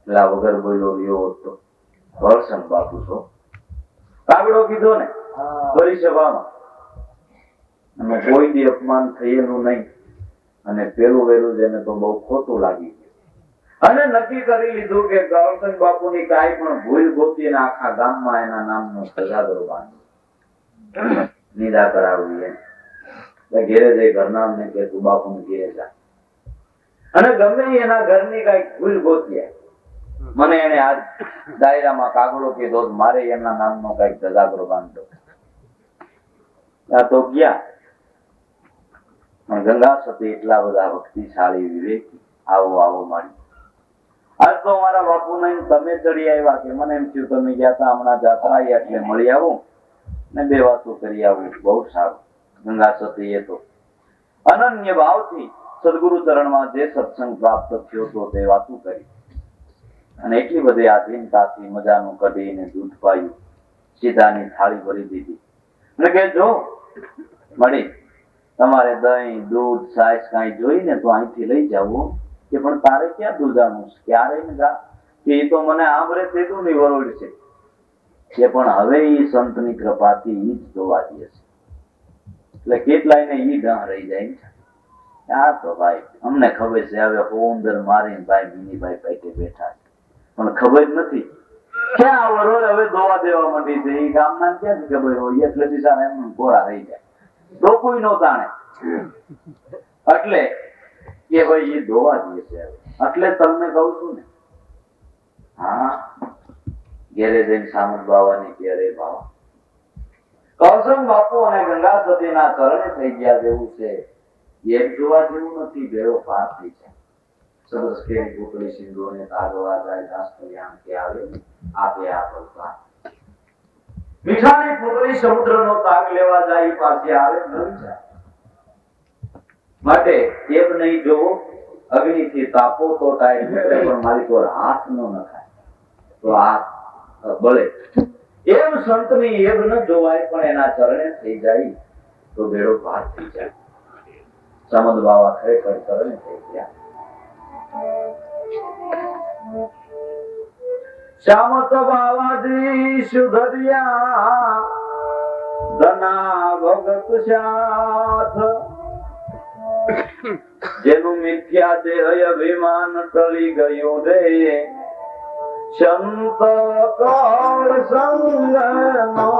પેલા વગર બોલ્યો રહ્યો હતો વરસન બાપુ છો. કાગડો કીધો ને પરિસભામાં, અને કોઈ દી અપમાન થયેલું નહીં. અને પેલું વેલું જેને તો બહુ ખોટું લાગી ગયું અને નક્કી કરી લીધું કે ગૌરસન બાપુની કાંઈ પણ ભૂલ ગોતી આખા ગામમાં એના નામનો સજાદરો બાંધ્યો, નિદા કરાવવી. એમ ઘેરે જઈ ઘરનામને કે તું બાપુને ઘેરે જા અને ગમે એના ઘરની કઈક ભૂલ ગોતી. મને એને આજ દાયરામાં કાગડો કીધો, મારે એના નામનો કઈક સજાદરો બાંધો. તો ગયા. પણ ગંગા સતી એટલા બધા ભક્તિશાળી વિવેકી, આવો આવો મારી. આજ તો મારા બાપુ ને તમે ચડી આવ્યા કે મને એમ થયું તમે ગયા હતા હમણાં જાત્રા એટલે મળી આવું ને 2 વાતો કરી આવું. બહુ સારું. ગંગા સતી એ તો અનન્ય ભાવથી સદગુરુ ચરણમાં જે સત્સંગ પ્રાપ્ત થયો તો તે વાતો કરી અને એટલી બધી આધીનતાથી મજાનું કઢીને દૂધ પાયું, સીધાની થાળી ભરી દીધી અને કે જો મળી તમારે દહીં દૂધ છાશ કાંઈ જોઈને તો અહીંથી લઈ જવું. કે પણ તારે ક્યાં દૂધાનું છે? ક્યારે ને ગા કે એ તો મને આંબરે થયું ની વરોડ છે કે પણ હવે એ સંતની કૃપાથી ઈ જ જોવા દે છે. એટલે કેટલાયને ઈ ડહ રહી જાય. આ તો ભાઈ અમને ખબર છે હવે હોંદર મારીને ભાઈ મિનીભાઈ પેટે બેઠા છે, પણ ખબર નથી ક્યાં વરોડ હવે દોવા દેવા માંડી છે. એ ગામના ક્યાં ખબર હોય? એટલે દિશા એમ કોરા રહી જાય તો કોઈ નો તાણે. એટલે કે ભાઈ એ દોવા દે છે. એટલે તમને કહું છું ને, હા ઘેરે જઈને સામત બાવાની ઘેરે બાવા કૌસમ બાપુ અને ગંગા સતીના ચરણે થઈ ગયા જેવું છે. એક જોવા જેવું નથી. ભેળો પાર થઈ જાય. સરસ કેવી પૂતળી સિંધુને તાગવા જાય દાસ કલ્યાણ કે આવે આપે આ ભગવાન. મીઠાની પૂતળી સમુદ્રનો તાગ લેવા જાય પાછી આવે નવી જાય. માટે એમ નહીં જોવો અગ્નિથી તાપો તો ટાઈમ પણ મારી પર હાથ ન નખાય તો હાથ બળે. એમ સંતની એબ ન જોવાય પણ એના ચરણે થઈ જાય તો બેડો પાર થઈ જાય. સમદ બાવા ખરેખર ચરણે થઈ ગયા. શ્યામત બાવાજી સુધર્યા ધના ભગત સાથ, જેનું મિથ્યા દેહ અભિમાન ટળી ગયું રે. સંત કળ સંગનો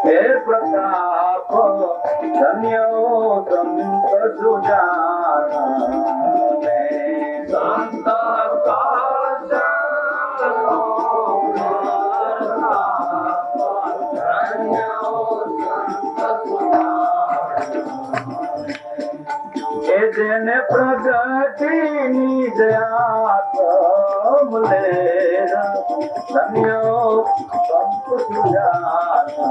હે પ્રતાપ ધન્યો સંત સુજાને. સંત કળ જેને પ્રગતિની દયા લે ધન્યો સંપુજાને.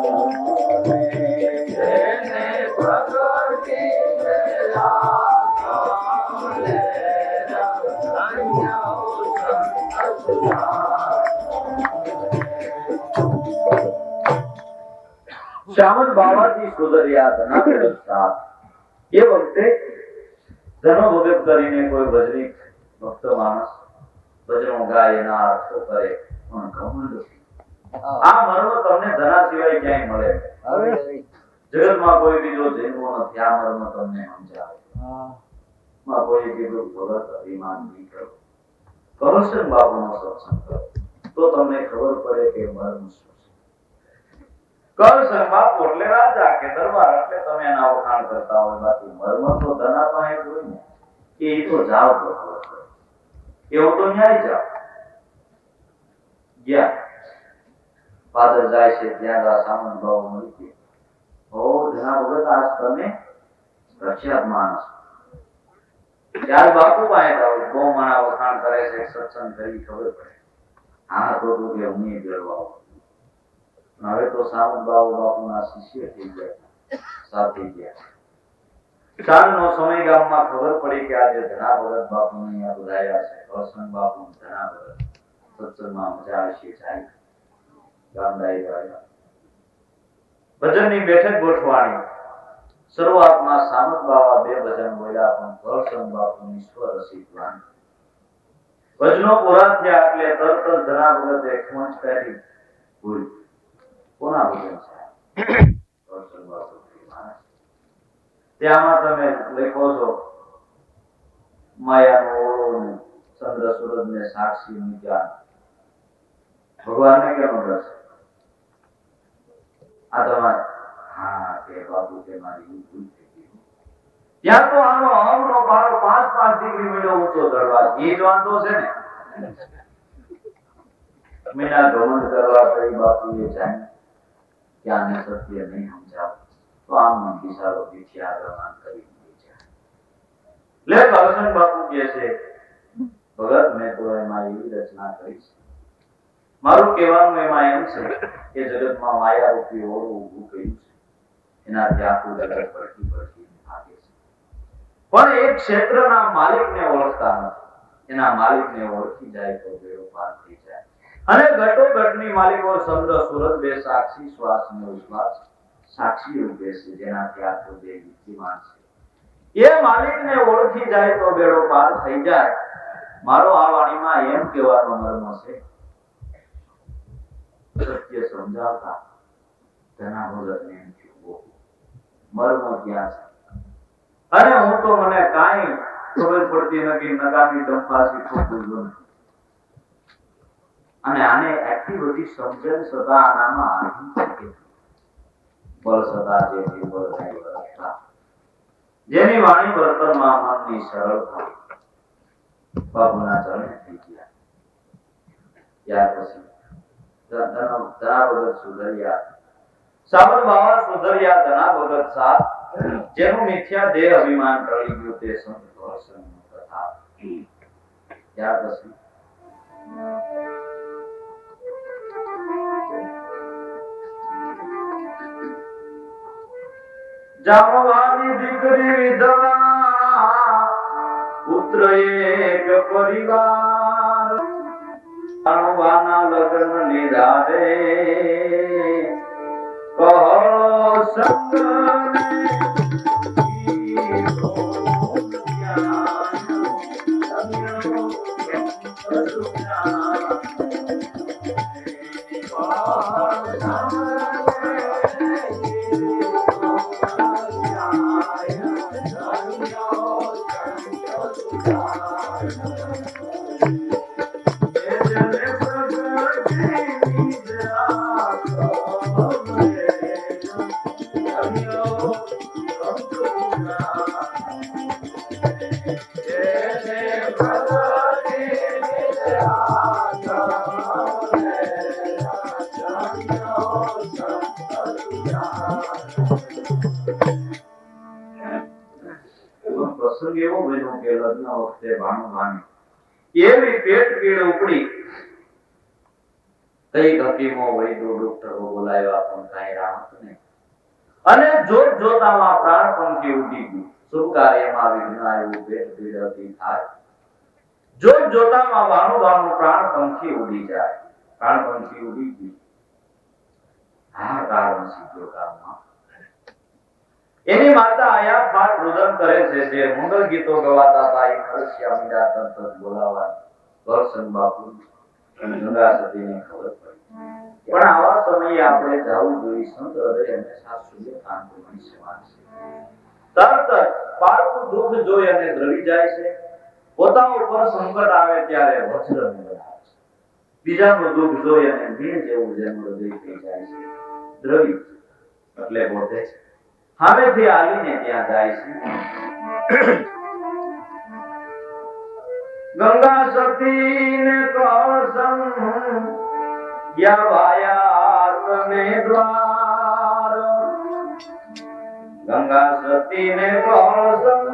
જેને પ્રગતિ દયા લે શ્યામલ બાવાજી સુધર્યા ધનાવર સાથ. એ વખતે ધનો ભગત કરીને કોઈ ભજની ભક્ત માણસ ભજનો ગાય એના અર્થો કરે પણ ઘમંડ. આ મર્મ તમને ધના સિવાય ક્યાંય મળે જગતમાં કોઈ બીજો જન્મો નથી. આ મર્મ તમને સમજાવે. માં કોઈ કીધું ભગત અભિમાન નહીં કરો, કરશન બાપુનો સત્સંગ કરો તો તમને ખબર પડે કે મર્મ શું છે. કરશન બાપુ એટલે રાજા કે દરબાર એટલે તમે એના વખાણ કરતા હોય. બાકી મર્મ તો ધના પાસે હોય ને કે એ તો જાવ તો ખબર પડે. એવું તો ન્યાય જાવ ગયા ફાધર જાય છે ત્યાં આ સામાન ભાવ મળી ગયો. ઓ ધના ભગત આજ તમે પ્રખ્યાત માણસ. ત્યારે બાપુ પાસે જાવ બહુ મારા વખાણ કરે છે સત્સંગ કરી ખબર પડે. હા તો તું કે હું જળવાઓ. હવે તો સામંત બાપુના શિષ્ય થઈ ગયા, સાથે ગયા. સાંજનો સમય ગામમાં ખબર પડી કે આજે ધના ભગત બાપુ અહીંયા બોલાયા છે. કરશન બાપુ ધના ભગત સત્સંગમાં મજા આવશે. જાય ગામડાઈ ગયા ભજનની બેઠક ગોઠવાણી. શરૂઆતમાં સામંત બાવા બે ભજન બોલ્યા પણ કરશન બાપુની સ્વર રસિક વાણી. ભજનો પૂરા થયા એટલે તરત જ ધના ભગતે ખોંચ કાઢી બોલ કોના ભજન છે? કરશન બાપુ. ત્યાંમાં તમે લખો છો માયાનો ઓળો ચંદ્ર સૂરજ ને સાક્ષી મૂક્યા. ભગવાનને કેમ રસ? આ તમારે હા કે બાપુ કે મારી ભૂલ થઈ ગઈ. ત્યાં તો આનો અમનો પારો 5-5 ડિગ્રી મીડો ઊંચો ચડવા એ જ વાંધો છે ને. મીના ઘમંડ કરવા કઈ બાપુ એ જાણી ક્યાં ને સત્ય નહીં સમજાવ તો આમ બિચારો પીઠિયા પ્રમાણ કરી જાય. લે કરશન બાપુ કહે છે ભગત મેં તો એમાં એવી રચના કરી છે. મારું કહેવાનું એમાં એમ છે કે જગતમાં માયા રૂપી ઓળું ઊભું કર્યું છે. એનાથી આખું જગત પડતી ભાગે છે. પણ એક ક્ષેત્રના માલિકને ઓળખતા નથી. એના માલિકને ઓળખી જાય તો બેડો પાર થઈ જાય. અને ઘટોઘટની માલિકો ચંદ્ર સૂરજ બે સાક્ષી શ્વાસ ને ઉશ્વાસ સાક્ષી રૂપે છે જેનાથી આખું દેહ વિદ્યમાન છે. એ માલિકને ઓળખી જાય તો બેડો પાર થઈ જાય. મારો આ વાણીમાં એમ કહેવાનો મર્મ છે સત્ય સમજાવતા ધના ભગતને એમ થયું મર્મ ક્યાં છે. અને હું તો મને કાંઈ ખબર પડતી નથી. નગામી ડંફાસી ખોટું નથી. અને આને આટલી બધી સમજણ છતાં આનામાં બળ છતાં જે નિર્બળ થાય વરસતા જેની વાણી વર્તનમાં મનની સરળતા બાબુના ચરણે થઈ ગયા. ત્યાર પછી ધના ભગત સુધર્યા. સાબર બાવા સુધર્યા ધના ભગત સાથ. જેનું મિથ્યા દેહ અભિમાન ટળી ગયું તે સંત કરશન કથા. ત્યાર પછી જામવાની દીકરી વિધવા પુત્ર એક પરિવાર જામવાના લગ્ન લીધા રે કહો સંગને પ્રસંગ એવો બન્યો કે લગ્ન વખતે ભાણુભાણી એવી પેટ પીડ ઉપડી. કઈ હકીમો વૈદો ડોક્ટરો બોલાવ્યા પણ કાંઈ રાહત નહીં. અને જોત જોતામાં પ્રાણ પંખી ઉડી ગયું. શુભ કાર્યમાં વિઘ્ન આવ્યું. પેટ પીડ હતી થાય. જોત જોતામાં વાણું પ્રાણ પંખી ઉડી જાય. પ્રાણ પંખી ઉડી ગઈ. હાહાકાર મચી ગામમાં. એની માતા આયા ફાટ રુદન કરે છે. જે મંગળ ગીતો ગવાતા હતા એ ખરસિયા મીંડા તંત બોલાવા કરશન બાપુ ગંગા સતીને ખબર પડી. પણ આવા સમયે આપણે જાવું જોઈએ. સંત હૃદય હંમેશા સૂર્યકાંતની સમાન છે. તરત પારકું દુઃખ જોઈ અને દ્રવી જાય છે. પોતાના ઉપર સંકટ આવે ત્યારે વજ્ર બનાવે છે. બીજાનું દુઃખ જોઈ અને મીણ જેવું જેનું હૃદય થઈ જાય છે. દ્રવી એટલે પોતે હામેથી આવીને ત્યાં જાય છે. ગંગા સતીને કળસમ ગયા ભાયા તને દ્વાર. ગંગા સતીને કળસમ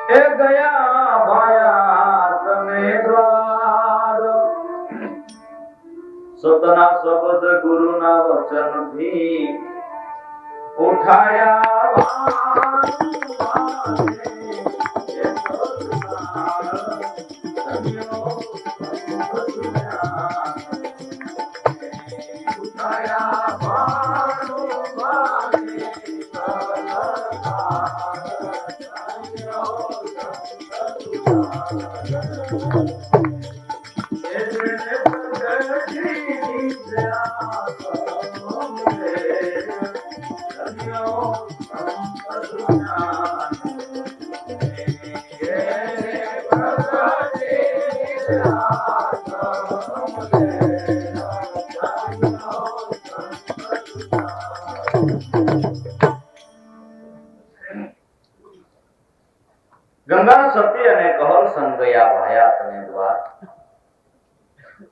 એ ગયા ભાયા તને દ્વાર. સતના શબ્દ ગુરુના વચનથી ઉઠાયા ગંગા સતી અને કહલ સંગયા ભાયા તને દ્વાર.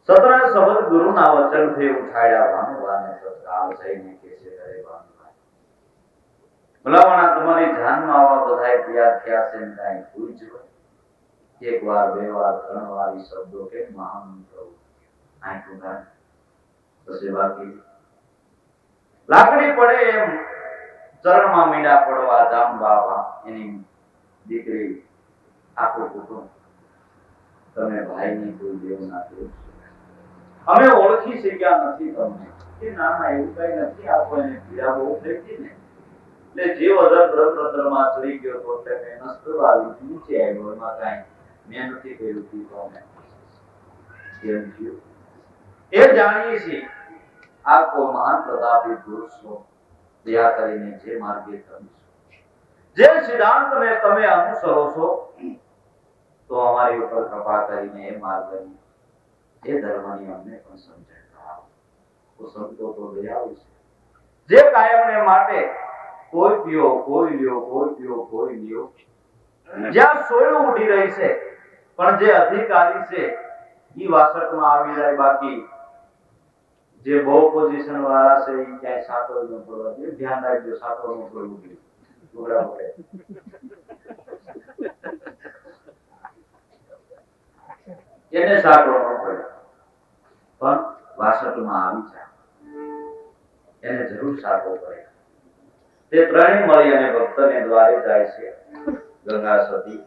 સતના શબ્દ ગુરુના વચનથી ઉઠાડ્યા ભાનુભાને તત્કાલ જઈને કે છે અરે ભાનુભાઈ ભલાવણા તમારી જાનમાં આવા બધાય તૈયાર થયા છે ને કાંઈ ભૂલ જ એક વાર બે વાર ત્રણ વાર ઈ શબ્દો કે મહામંત્ર આંખું કાઢ પછી બાકી લાકડી પડે એમ ચરણમાં મીંડા પડવા જામ બાબા એની દીકરી આખું કુટુંબ તમે ભાઈની કોઈ દેવ ના દેવ અમે ઓળખી શક્યા નથી તમને કે ના ના એવું કઈ નથી. આપણને પીડા બહુ થઈ ગઈ ને એટલે જીવ અધર બ્રહ્મરંધ્રમાં ચડી ગયો તો એટલે મેં નસ્તો આવી નીચે આવ્યો. એમાં કાંઈ મેં નથી કર્યું હતું તો અમે કેમ થયું એ જાણીએ છીએ. આ કોઈ મહાન પ્રતાપી પુરુષો દયા કરીને જે માર્ગે તમે જે સિદ્ધાંતને તમે અનુસરો છો તો અમારી ઉપર કૃપા કરીને એ માર્ગની એ ધર્મની અમને પણ સમજણ કરાવો. તો સંતો તો દયાળુ છે. જે કાયમને માટે કોઈ પીઓ કોઈ લ્યો કોઈ પીઓ કોઈ લ્યો જ્યાં સોયડું ઉડી રહી છે પણ જે અધિકારી છે ઈ વાસકમાં આવી જાય. બાકી જે બહુ પોઝિશન વાળા છે ઈ ક્યાંય સાટો ન પડવા દે. ધ્યાન રાખજો સાટો ન પડવું જોઈએ. એને સાટો ન પડે પણ વાસકમાં આવી જાય એને જરૂર સાટો પડે. તે ત્રણેય મળી અને ભક્તને દ્વારે જાય છે. ગંગા સતી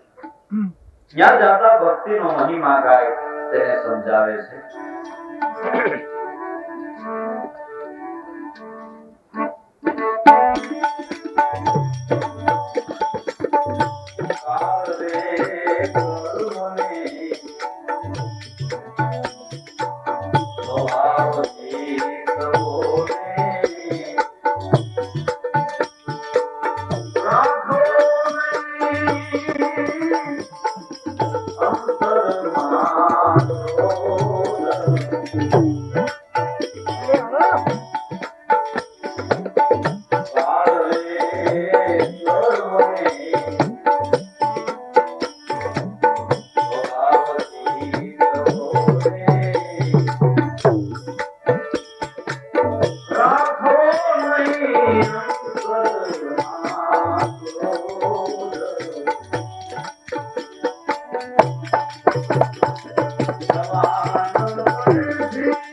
ત્યાં જાતા ભક્તિનો મહિમા ગાય તેને સમજાવે છે. Thank you.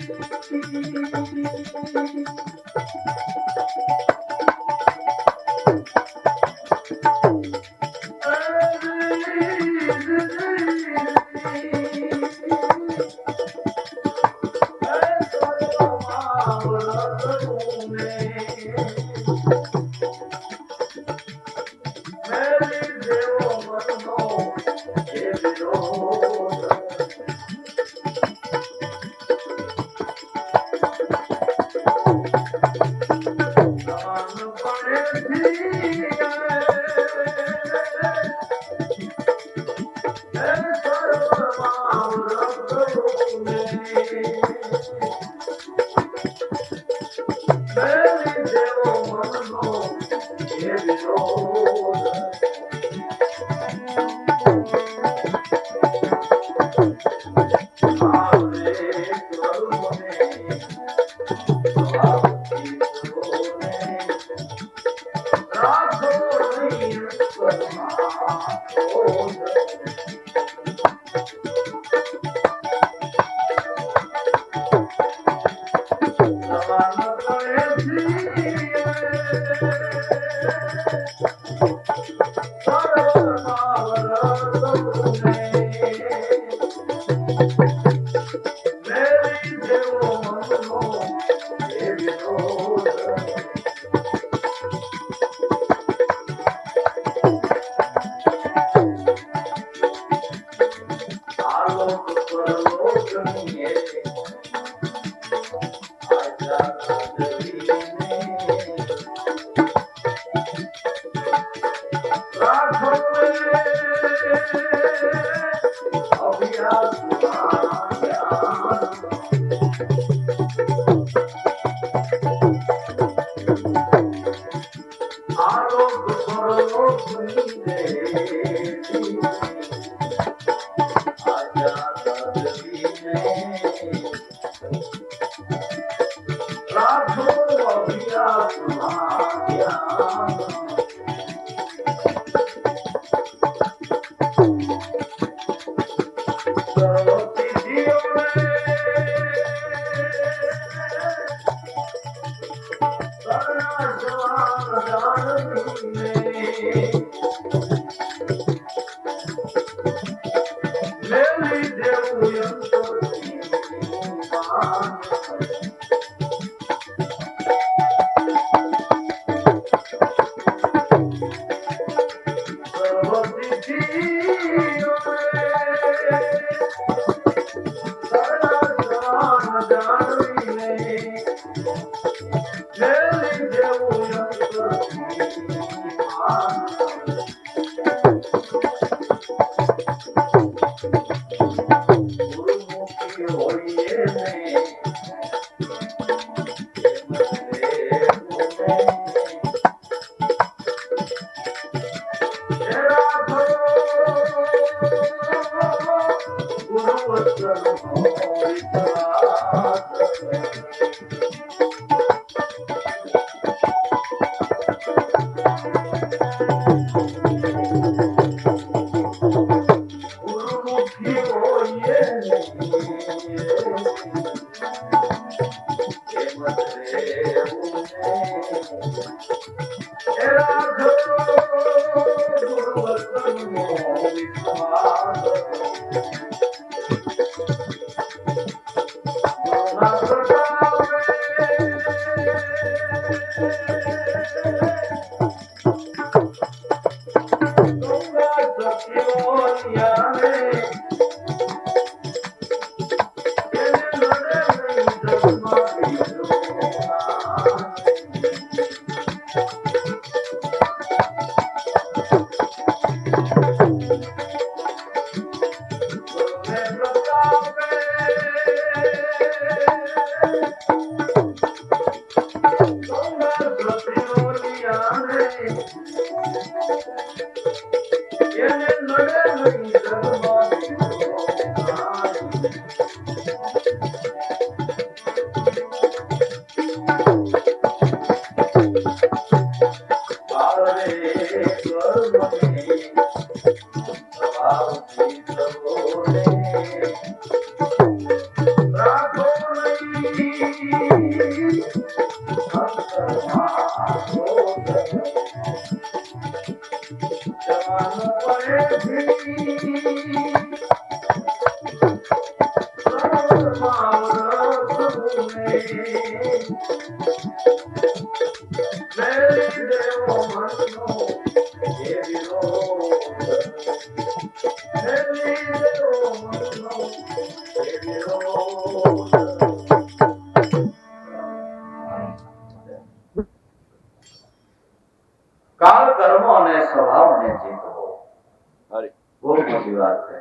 બહુ મોટી વાત છે.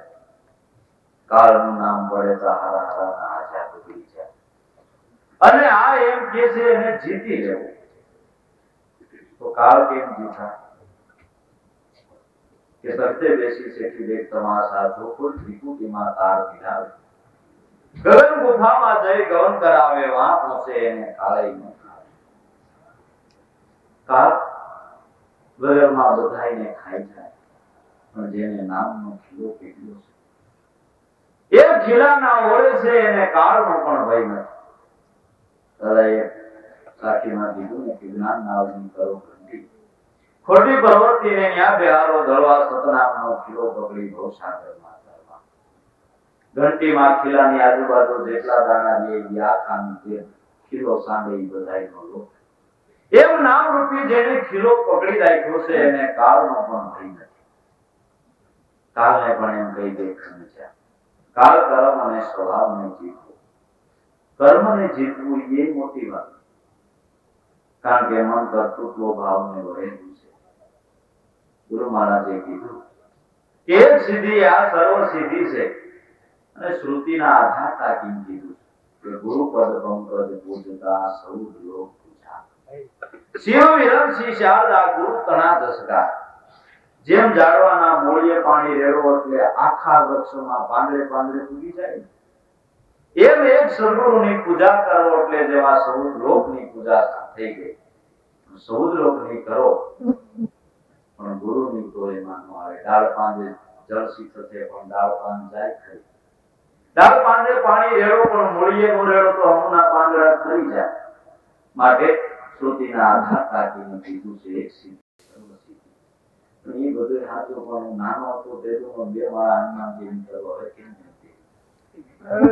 કાળનું નામ પડે તો હારા હારા આશા બગડી જાય. અને આ એમ કે છે એને જીતી લેવું. તો કાળ કેમ જીતા? કે સત્ય બેસી શેઠી દેખ તમાશા જો કોઈ ત્રિકુટીમાં તાર મિલાવે, ગગન ગુફામાં જઈ ગવન કરાવે, વાં પૂછે એને કાળે ન ખાવે. કાળ ગગનમાં બધાઈને ખાઈ જાય, પણ જેને નામનો ખીલો પીધો છે એ ખીલાના ઓળે છે એને કાળનો પણ ભય નથી. દાદાએ સાખીમાં કીધું ને કે જ્ઞાન નાવની કરો ઘંટી, ખોટી પ્રવૃત્તિને ન્યા બેહારો ધરવા સતનામનો ખીલો પકડી ભવસાગરમાં તરવા. ઘંટીમાં ખીલાની આજુબાજુ જેટલા દાણા લે એ આખાની જે ખીલો સાંડે એ બધાયનો લો. એમ નામ રૂપી જેને ખીલો પકડી રાખ્યો છે એને કાળનો પણ ભય નથી. કાળને પણ એમ કહી દે ખંડ્યા, કાળ કર્મ અને સ્વભાવને જીતવું. કર્મને જીતવું એ મોટી વાત, કારણ કે મન કર્તૃત્વ ભાવને વહેલું છે. ગુરુ મહારાજે કીધું કે એક સિદ્ધિ આ સર્વ સિદ્ધિ છે, અને શ્રુતિના આધાર તાકીને કીધું કે ગુરુ પદ પંકજ પૂજતા સૌ લોક પૂજા. શિવ વિરમ શ્રી શારદા ગુરુ તણા દસકા. જેમ ઝાડવાના મૂળિયે પાણી રેડો એટલે આખા વૃક્ષમાં પાંદડે પાંદડે ઉગી જાય, એમ એક સદગુરુની પૂજા કરો એટલે જેવા સૌદ લોકની પૂજા થઈ ગઈ. સૌદ લોકની કરો પણ ગુરુની તો એમાં ન આવે. ડાળ પાંદે જળસી થશે પણ ડાળ પાન જાય ખરી. ડાળ પાંદે પાણી રેડો પણ મૂળિયે નો રેડો તો હમુના પાંદડા ખરી જાય. માટે શ્રુતિના આધાર તાકીને કીધું છે એક સિદ્ધિ સર્વ સિદ્ધિ. એ બધું સાચું, પણ નાનો હતો તેનો બે માળા હનુમાન જેવી કરવો હવે કેમ નથી.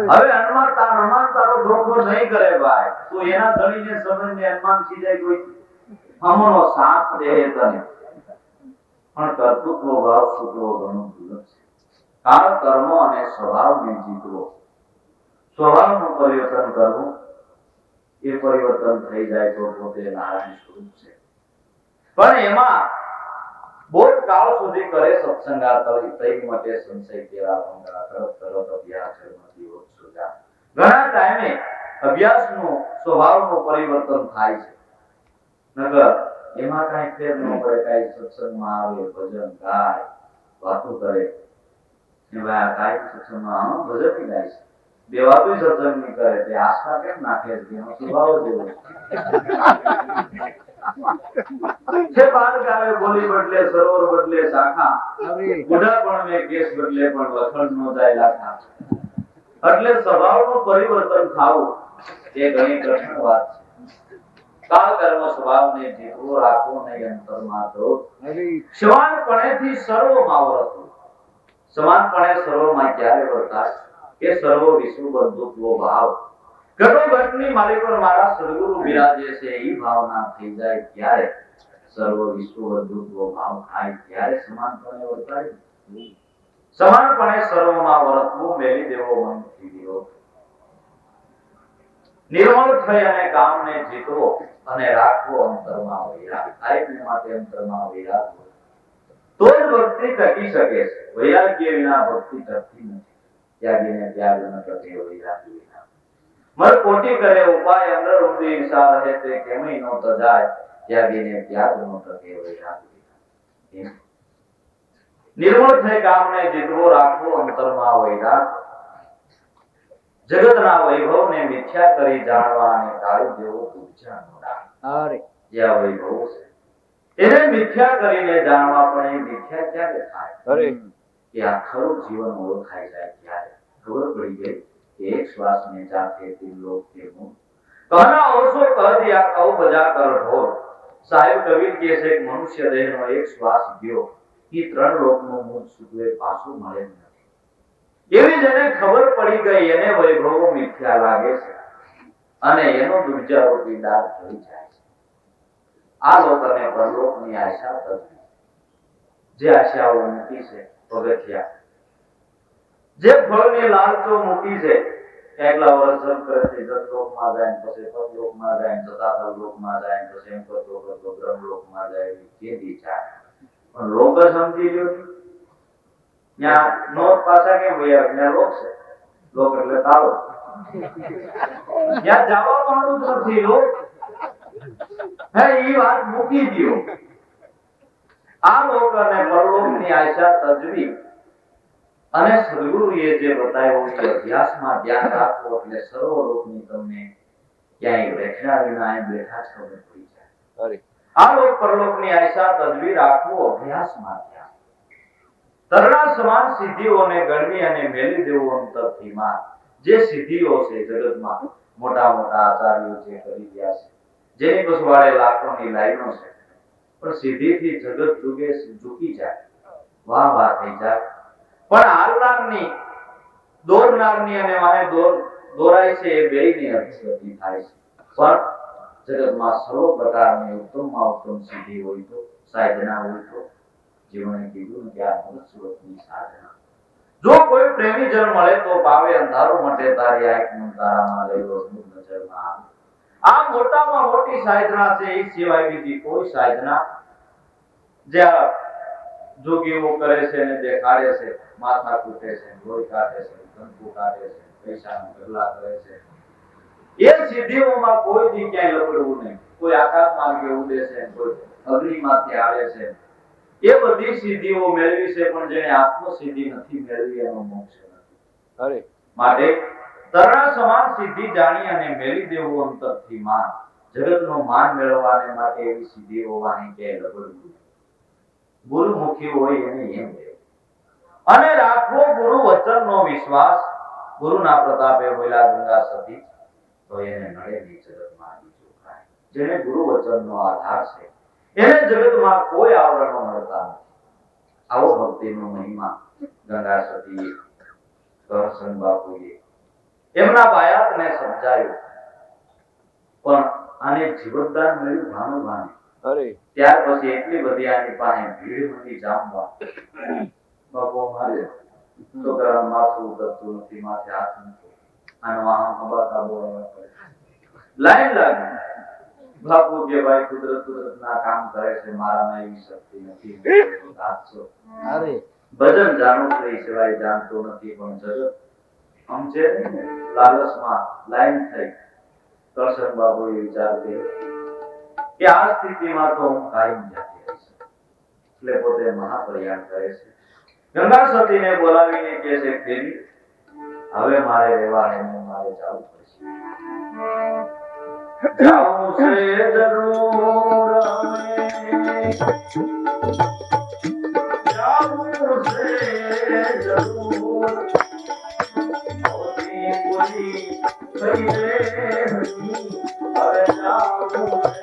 હવે હનુમાન તારો ધોખો નહીં કરે ભાઈ. તું એના ધણીને સમજને હનુમાન ખીજાય કોઈ હમણો સાપ દે તને, પણ કર્તૃત્વ ભાવ સૂચવો ઘણો દુર્લભ છે. કાળ કર્મ અને સ્વભાવને જીતવો. સ્વભાવનું પરિવર્તન કરવું, એ પરિવર્તન થઈ જાય તો પોતે નારાયણ સ્વરૂપ છે. પણ એમાં બહુ કાળ સુધી કરે સત્સંગા તઈ માટે સંશય કેવા ભંગા તરત તરત અભ્યાસ કરવાથી હોત સુજા. ઘણા ટાઈમે અભ્યાસનું સ્વભાવનું પરિવર્તન થાય છે. નકર એમાં કઈ ફેર ન પડે. કઈ સત્સંગમાં આવે, ભજન ગાય, વાતો કરે, એ ભાઈ આ કઈ સત્સંગમાં ભજન ગાય છે, બે વાતો સત્સંગ ની કરે, તે આસ્થા કેમ નાખે છે? એનો સ્વભાવ જેવો છે. બાળ ગાવે બોલી બદલે, સરોવર બદલે શાખા, બુઢા પણ મેં કેસ બદલે પણ લખણ નો જાય લાખા. એટલે સ્વભાવનું પરિવર્તન થાવું એ ઘણી કઠણ વાત છે. કાળ કર્મ સ્વભાવને જીતવો, રાખવો નહીં અંતરમાં ક્રોધ. સમાનપણેથી સર્વમાં વર્તવું. સમાનપણે સર્વમાં ક્યારે વર્તાય કે સર્વ વિશ્વ બંધુત્વ ભાવ. ઘટોઘટની માલિકો મારા સદગુરુ બિરાજે છે એ ભાવના થઈ જાય ત્યારે સર્વ વિશ્વ બંધુત્વ ભાવ થાય ત્યારે સમાનપણે વર્તાય. સમાનપણે સર્વમાં વર્તવું, મેલી દેવો મનથી વિરોધ. નિર્મળ થઈ અને કામને જીતવો અને રાખવો અંતરમાં વૈરાગ. આત્મ માટે અંતરમાં વૈરાગ હોય તો જ ભક્તિ ટકી શકે છે. વૈરાગ્ય વિના ભક્તિ ટકતી નથી. ત્યાગીને ત્યાગ ન ટકે વૈરાગ્ય વિના. મર કોટી કરે ઉપાય અંદર ઊંધી ઈચ્છા રહે તે કેમય નો તજાય. ત્યાગીને ત્યાગ નો ટકે વૈરાગ્ય વિના. નિર્મળ થઈ કામને જીતવો, રાખવો અંતરમાં વૈરાગ. જગતના વૈભવને મિથ્યા કરી જાણવા અને ટાળી દેવો બુદ્ધિનો ડાળ. જ્યાં વૈભવ છે એને મિથ્યા કરીને જાણવા, પણ એ મિથ્યા ક્યારે થાય કે આ ખરું જીવન ઓળખાઈ જાય ત્યારે ખબર પડી ગઈ કે એક શ્વાસને જાતે ત્રિલોક કે મું કહના ઓસો કહ દિયા કહું બજા કર ઢોર. સાહેબ કબીર કહે છે કે મનુષ્ય દેહનો એક શ્વાસ ગયો એ ત્રણ લોકનું મૂળ સૂચવે પાછું મળે નથી. એવી જેને ખબર પડી ગઈ એને વૈભવો મિથ્યા લાગે છે અને એનો દુર્જારૂપી દાગ થઈ જાય છે. આ લોક અને પરલોકની આશા તરફી. જે આશાઓ મૂકી છે પગથિયા, જે ફળની લાલચો મૂકી છે, કેટલા વર્ષ જપ કરે છે, જતલોકમાં જાય પછી પદલોકમાં જાય, તથાતલોકમાં જાય પછી એમ કરતો કરતો બ્રહ્મલોકમાં જાય, કેદી જાય. પણ લોક સમજી લ્યો ત્યાં નો પાછા કેમ વયા ત્યાં લોક છે, લોક એટલે તાળો. ત્યાં જવા માંડું જ નથી લોક. હે ઈ વાત મૂકી દો. આ લોક અને પરલોકની આશા તજવી અને સદગુરુએ જે બતાવ્યું છે અભ્યાસમાં ધ્યાન રાખો એટલે સર્વલોકની તમને ક્યાંય બેઠા વિના અહીં બેઠા જ ખબર પડી જાય. આ લોક પરલોકની આશા તજવી રાખવો અભ્યાસમાં ધ્યાન. તરણા સમાન સિદ્ધિઓને ગણવી અને મેલી દેવું અંતરથી માં. જે સિદ્ધિઓ છે જગતમાં મોટા મોટા આચાર્યો જે કરી ગયા છે, જેની પછવાડે લાખોની લાઈનો છે, પણ સિદ્ધિથી જગત જુગે ઝૂકી જાય, વાહ વાહ થઈ જાય. પણ હાલનારની દોરનારની અને વાહે દોરાય છે એ બેયની અધગતિ થાય છે. પણ જગતમાં સર્વ પ્રકારની ઉત્તમમાં ઉત્તમ સિદ્ધિ હોય તો સાધના હોય તો જીવને કીધું કે આ મનુષ્યની સાધના. જો કોઈ પ્રેમી જન મળે તો પાવે અંધારો મટે તારી આંખનું તારામાં રહેલો નજરમાં આવે. આ મોટામાં મોટી સાધના છે. એ સિવાય બીજી કોઈ સાધના જ્યાં જોગીઓ કરે છે ને દેખાડે છે, માથા કૂટે છે, લોહી કાઢે છે, કંકુ કાઢે છે, પૈસાના ઢગલા કરે છે, એ સિદ્ધિઓમાં કોઈ દી ક્યાંય લપડવું નહીં. કોઈ આકાશ માર્ગે ઉડે છે, કોઈ અગ્નિમાંથી આવે છે. એ બધી સિદ્ધિઓ મેળવી છે, પણ જેને આત્મ સિદ્ધિ નથી મેળવી એનો મોક્ષ નથી. માટે તરણા સમાન સિદ્ધિ જાણી અને મેળવી દેવું અંતરથી માન. જગતનો માન મેળવવાને માટે એવી સિદ્ધિઓ વાહી કે લપડવું. ગુરુમુખી હોય એને એમ કહે. અને રાખવો ગુરુ વચનનો વિશ્વાસ. ગુરુના પ્રતાપે બોલ્યા ગંગા સતી તો એને નડે નહીં જગતમાં બીજું કાંઈ. જેને ગુરુ વચનનો આધાર છે એને જગતમાં કોઈ આવરણો મળતા નથી. આવો ભક્તિનો મહિમા ગંગા સતી કરશન બાપુએ એમના બાયાતને સમજાયું. પણ આને જીવતદાન મળ્યું ભાનુ ભાને. ત્યાર પછી એટલી બધી આની પાસે ભીડ બની જામવા. બાપુ મારે છોકરાનું માથું ઉતરતું નથી, માથે હાથ નથી, આનો આમ હબાકા બોલવા પડે, લાઈન લાગી. બાપુ કે ભાઈ કુદરત ના કામ કરે છે, મારામાં એવી શક્તિ નથી. ભજન જાણું છે એ સિવાય જાણતો નથી. પણ જગત આમ છે લાલચમાં લાઈન થઈ. કરશન બાબુએ વિચાર કર્યો કે આ સ્થિતિમાં તો હું કાયમ જાતી રહીશ. એટલે પોતે મહાપ્રયાણ કરે છે. ગંગા સતીને બોલાવીને કહે છે દેવી હવે મારે રહેવા મારે જવું પડશે. જાવું છે જરૂર જાવું છે જરૂર ઓની કોઈ થઈ રે હવે જાવું છે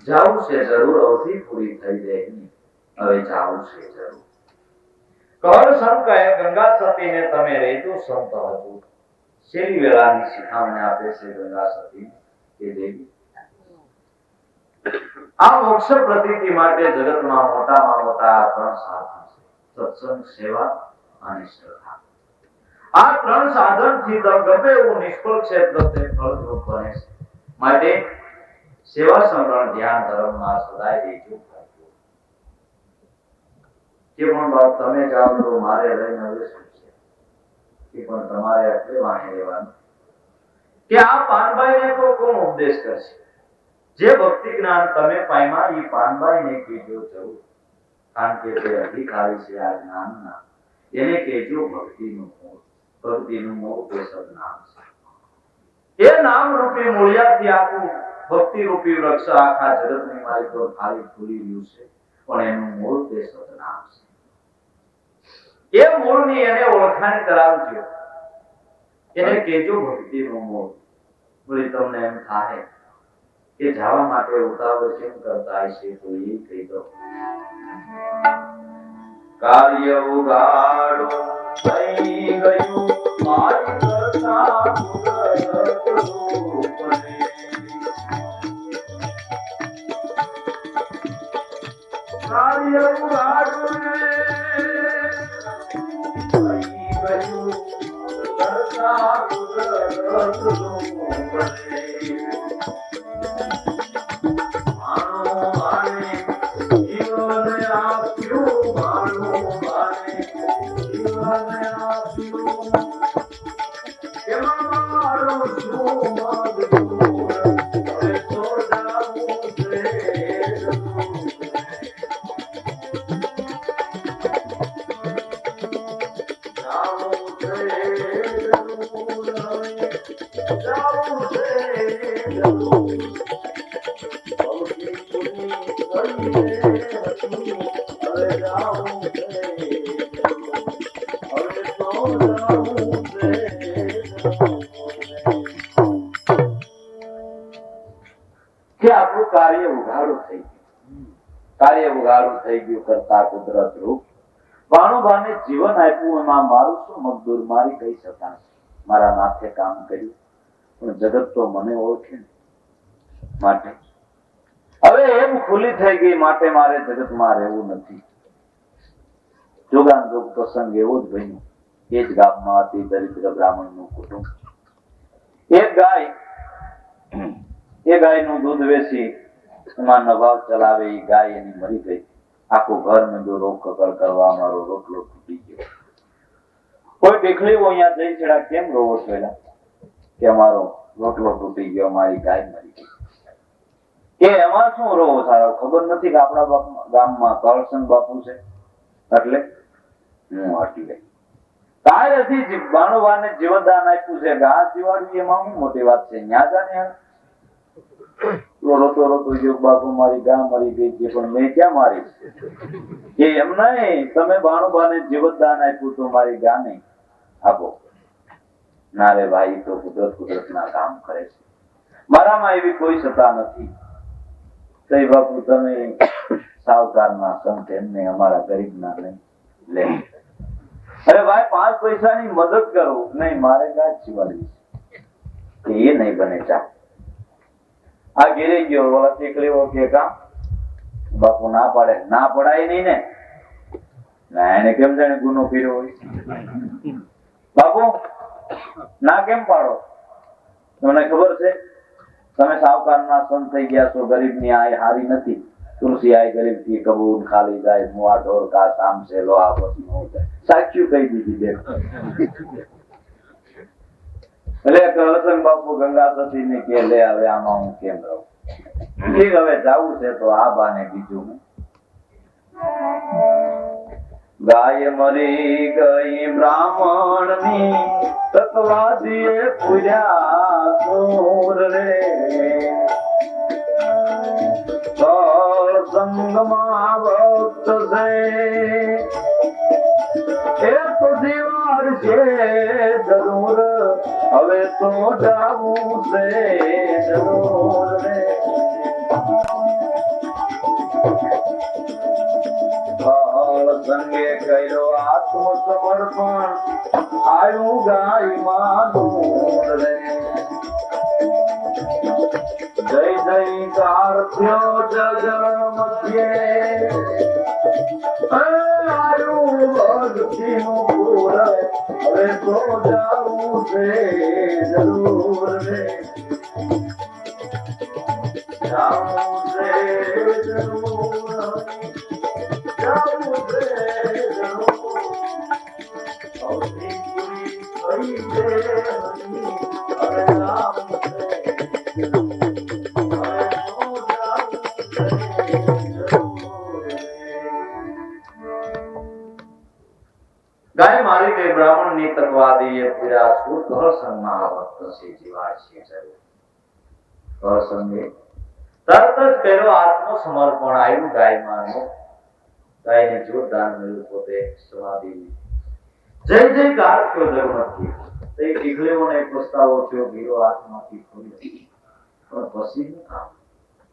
જાવું છે જરૂર, અવધિ પૂરી થઈ જાય, હવે જાવું છે જરૂર. કર સંત કહે ગંગા સતીને તમે રહેજો સંત હજુ. શેરી વેળાની શિખામણી આપે છે ગંગા સતી કે દેવી આ મોક્ષ પ્રતીતિ માટે જગતમાં મોટામાં મોટા આ ત્રણ સાધન છે: સત્સંગ, સેવા અને શ્રદ્ધા. આ ત્રણ સાધનથી ગમે એવું નિષ્ફળ ક્ષેત્ર તે ફળદ્રુપ બને છે. માટે સેવા, સમરણ, ધ્યાન, ધર્મમાં સદાય રહેજો. કે પણ બાપ તમે જાઓ તો મારે લઈને હવે શું છે? કે પણ તમારે એટલે વાણી રહેવાનું કે આ પાનભાઈને તો કોણ ઉપદેશ કરશે? જે ભક્તિ જ્ઞાન તમે પામ્યા એ પાનભાઈને કહેજો જરૂર, કારણ કે તે અધિકારી છે આ જ્ઞાનના. એને કહેજો ભક્તિનું મૂળ. ભક્તિનું મૂળ તે સદનામ છે. એ નામ રૂપી મૂળિયાથી આખું ભક્તિ રૂપી વૃક્ષ આખા જગતની મારી તો ખાલી ફૂલી રહ્યું છે, પણ એનું મૂળ તે સદનામ છે. એ મૂળની એને ઓળખાણ કરાવજો. એને કહેજો ભક્તિનું મૂળ. વળી તમને એમ થાય કે જવા માટે ઉતાવળ કેમ કરતા હશે તો એ કહી દો. કાર્ય ઉગાડો થઈ ગયું મારી કરતા કાર્ય ઉગાડો થઈ ગયું કરતા કાર્ય ઉઘાડું થઈ ગયું કરતા કુદરત રૂપ. ભાણુભાને જીવન આપ્યું એમાં મારું શું મકદૂર? મારી કઈ સત્તા છે? મારા નાથે કામ કર્યું પણ જગત તો મને ઓળખે ને. માટે હવે એમ ખુલ્લી થઈ ગઈ, માટે મારે જગતમાં રહેવું નથી. જોગાન જોગ પ્રસંગ એવો જ બન્યો. એ જ ગામમાં હતી દરિદ્ર બ્રાહ્મણનું કુટુંબ. એ ગાયનું દૂધ વેચી એમાં નભાવ ચલાવે. એ ગાય એની મરી ગઈ. આખું ઘર મેં રોગ કકળ કરવા, મારો રોટલો તૂટી ગયો. કોઈ દેખલેવો અહીંયા જઈ છેડા કેમ રોવો છો? કે અમારો રોટલો તૂટી ગયો, મારી ગાય મરી ગઈ. કે એમાં શું રોવો? સારો ખબર નથી કે આપણા ગામમાં કરસન બાપુ છે એટલે હું હટી ગઈ. કાયથી બાણુભાને જીવનદાન આપ્યું છે. ઘાસ જીવાડવી એમાં શું મોટી વાત છે? ન્યા જાને રોતો રોતો યોગ બાપુ મારી ગા મરી ગઈ છે, પણ મેં ક્યાં મારી? કે એમ નહીં, તમે બાણુભાને જીવનદાન આપ્યું તો મારી ગા નહીં આપો. ના રે ભાઈ, તો કુદરતના કામ કરે છે. મારામાં એવી કોઈ સત્તા નથી. કઈ બાપુ તમે સાવકારના સંત એમને અમારા ગરીબના નહીં લે. અરે ભાઈ, 5 પૈસાની મદદ કરો. નહીં, મારે ગા જીવાડવી છે. એ નહીં બને. ચા આ ઘેરે ગયો ઓલા દીકરીઓ કે કામ બાપુ ના પાડે. ના પડાય નહીં ને. ના, એને કેમ જાણે ગુનો કર્યો હોય? બાપુ ના કેમ પાડો? તમને ખબર છે તમે સાવકારના સંત થઈ ગયા છો. ગરીબની આય હારી નથી. તુલસી આય ગરીબ થી કબૂલ ખાલી જાય. મુઆ ઢોર કા શામ છે લોહા બસ નો જાય. સાચું કહી દીધી બેન. એટલે કરસન બાપુ ગંગા સતી ને કે લે હવે આમાં હું કેમ રહું? હવે જાવું છે તો આ બાને બીજું ગાય મરી ગઈ બ્રાહ્મણની તત્વાદીએ પૂર્યા ચોર રે. સંગમાં ભક્ત છે એ તો દીવાર છે જરૂર હવે તો જાવું છે જરૂર રે સંગે કર્યો આત્મ સમર્પણ આયુ ગાય માનું રે જય જયકાર થયો જગ મધ્યે આયુ ભક્તિ નું પૂર હવે તો જાવું છે જરૂર રે જાવું છે જરૂર જાવું છે જરૂર સૌથી પૂરી થઈ છે હવે જાવું છે ગાય મારી ગઈ બ્રાહ્મણ ની તકવાદી એ પીડા સુર ઘર સંગમાં ભક્ત છે જીવા છે જરૂર ઘર સંગે તરત જ કર્યો આત્મ સમર્પણ આવ્યું ગાય માનો ગાયને જોરદાર મળ્યું પોતે સમાધિ જય જયકાર થયો જગમથી તે ટીકલેઓને પસ્તાવો થયો ગીરો આત્માથી ખોલ્યો પણ પછી નું કામ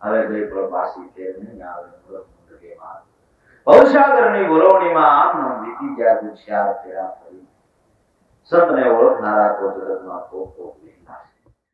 હવે ગઈ પ્રભાસી ફેર નહીં આવે મુંડકે માર ભવસાગરની વરોવણીમાં આમ નામ વીતી ગયા દુષ્યાર ફેરા ફરી સંતને ઓળખનારા તો જગતમાં કોક કોક વિનાશ